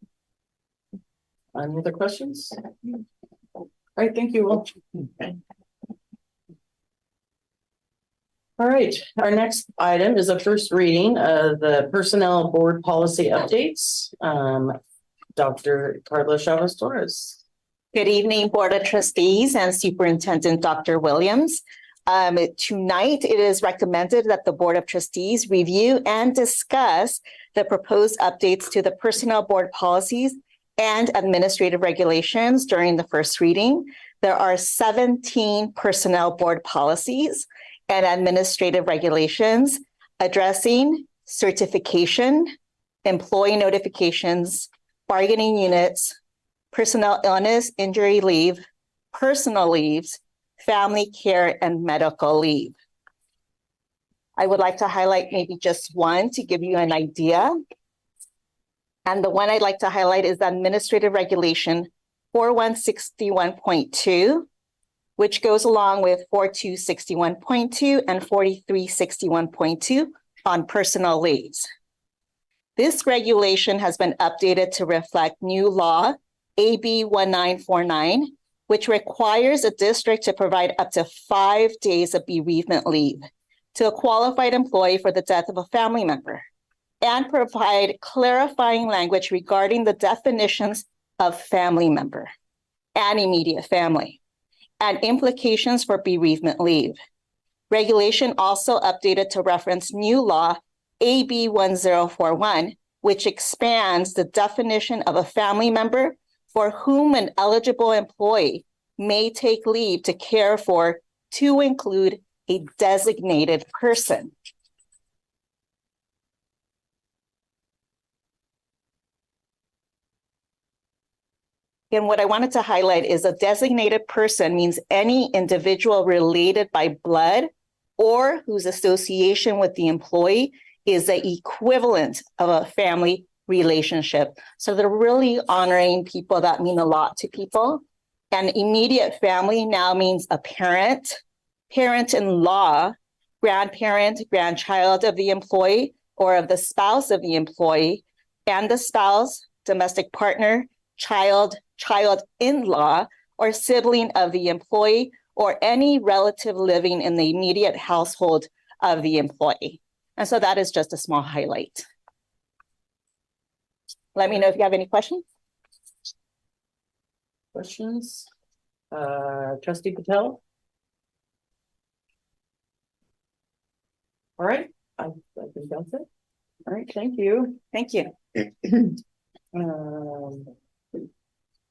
Any other questions? All right, thank you all. All right, our next item is a first reading of the Personnel Board Policy Updates. Dr. Carla Chavez Torres. Good evening, Board of Trustees and Superintendent Dr. Williams. Tonight, it is recommended that the Board of Trustees review and discuss the proposed updates to the Personnel Board policies and administrative regulations during the first reading. There are 17 Personnel Board policies and administrative regulations addressing certification, employee notifications, bargaining units, personnel illness, injury leave, personal leaves, family care, and medical leave. I would like to highlight maybe just one to give you an idea. And the one I'd like to highlight is Administrative Regulation 4161.2, which goes along with 4261.2 and 4361.2 on personal leaves. This regulation has been updated to reflect new law AB 1949, which requires a district to provide up to 5 days of bereavement leave to a qualified employee for the death of a family member, and provide clarifying language regarding the definitions of family member and immediate family and implications for bereavement leave. Regulation also updated to reference new law AB 1041, which expands the definition of a family member for whom an eligible employee may take leave to care for to include a designated person. And what I wanted to highlight is a designated person means any individual related by blood or whose association with the employee is the equivalent of a family relationship. So they're really honoring people that mean a lot to people. And immediate family now means a parent, parent-in-law, grandparent, grandchild of the employee or of the spouse of the employee, and the spouse, domestic partner, child, child-in-law, or sibling of the employee, or any relative living in the immediate household of the employee. And so that is just a small highlight. Let me know if you have any questions. Questions? Trustee Patel? All right, I think that's it. All right, thank you. Thank you.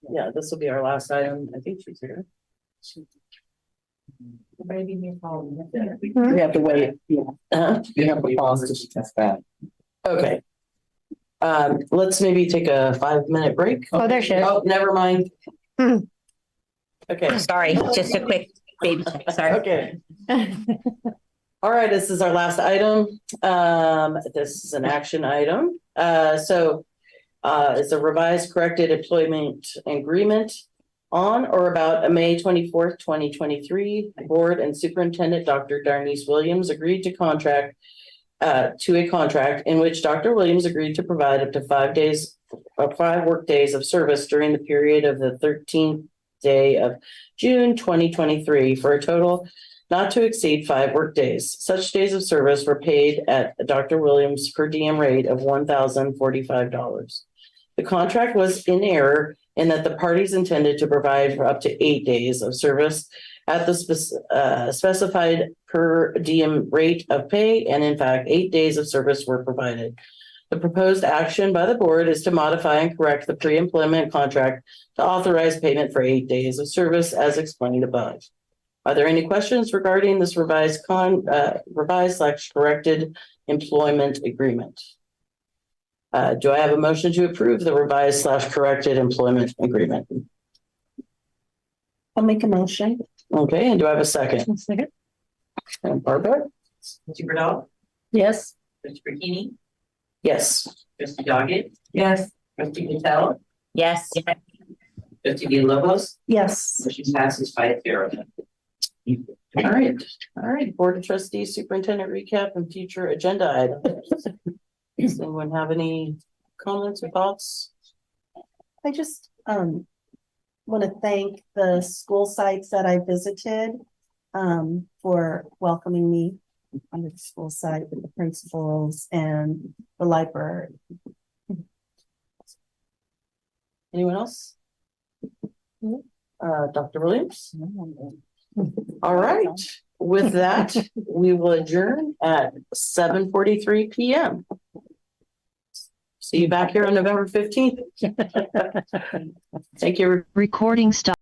Yeah, this will be our last item. I think she's here. We have to wait. Yeah. You have to pause to test that. Okay. Let's maybe take a 5-minute break. Oh, there she is. Oh, never mind. Okay. Sorry, just a quick baby check. Sorry. Okay. All right, this is our last item. This is an action item. It's a revised corrected employment agreement on or about May 24th, 2023. Board and Superintendent Dr. Darnice Williams agreed to a contract in which Dr. Williams agreed to provide up to 5 work days of service during the period of the 13th day of June 2023 for a total not to exceed 5 work days. Such days of service were paid at Dr. Williams' per diem rate of $1,045. The contract was in error in that the parties intended to provide for up to 8 days of service at the specified per diem rate of pay, and in fact, 8 days of service were provided. The proposed action by the board is to modify and correct the pre-employment contract to authorize payment for 8 days of service as explained above. Are there any questions regarding this revised/corrected employment agreement? Do I have a motion to approve the revised/corrected employment agreement? I'll make a motion. Okay, and do I have a second? One second. And Barbara? Mr. Burdell, Yes. Mr. Bikini, Yes. Trustee Doggett, Yes. Trustee Patel, Yes. Trustee Villalobos, Yes. motion passes 5-0. All right. Board of Trustees, Superintendent recap and future agenda items. Does anyone have any comments or thoughts? I just want to thank the school sites that I visited for welcoming me on the school site with the principals and the library. Anyone else? Dr. Williams? All right. with that, we will adjourn at 7:43 PM. See you back here on November 15th. Thank you. Recording stop.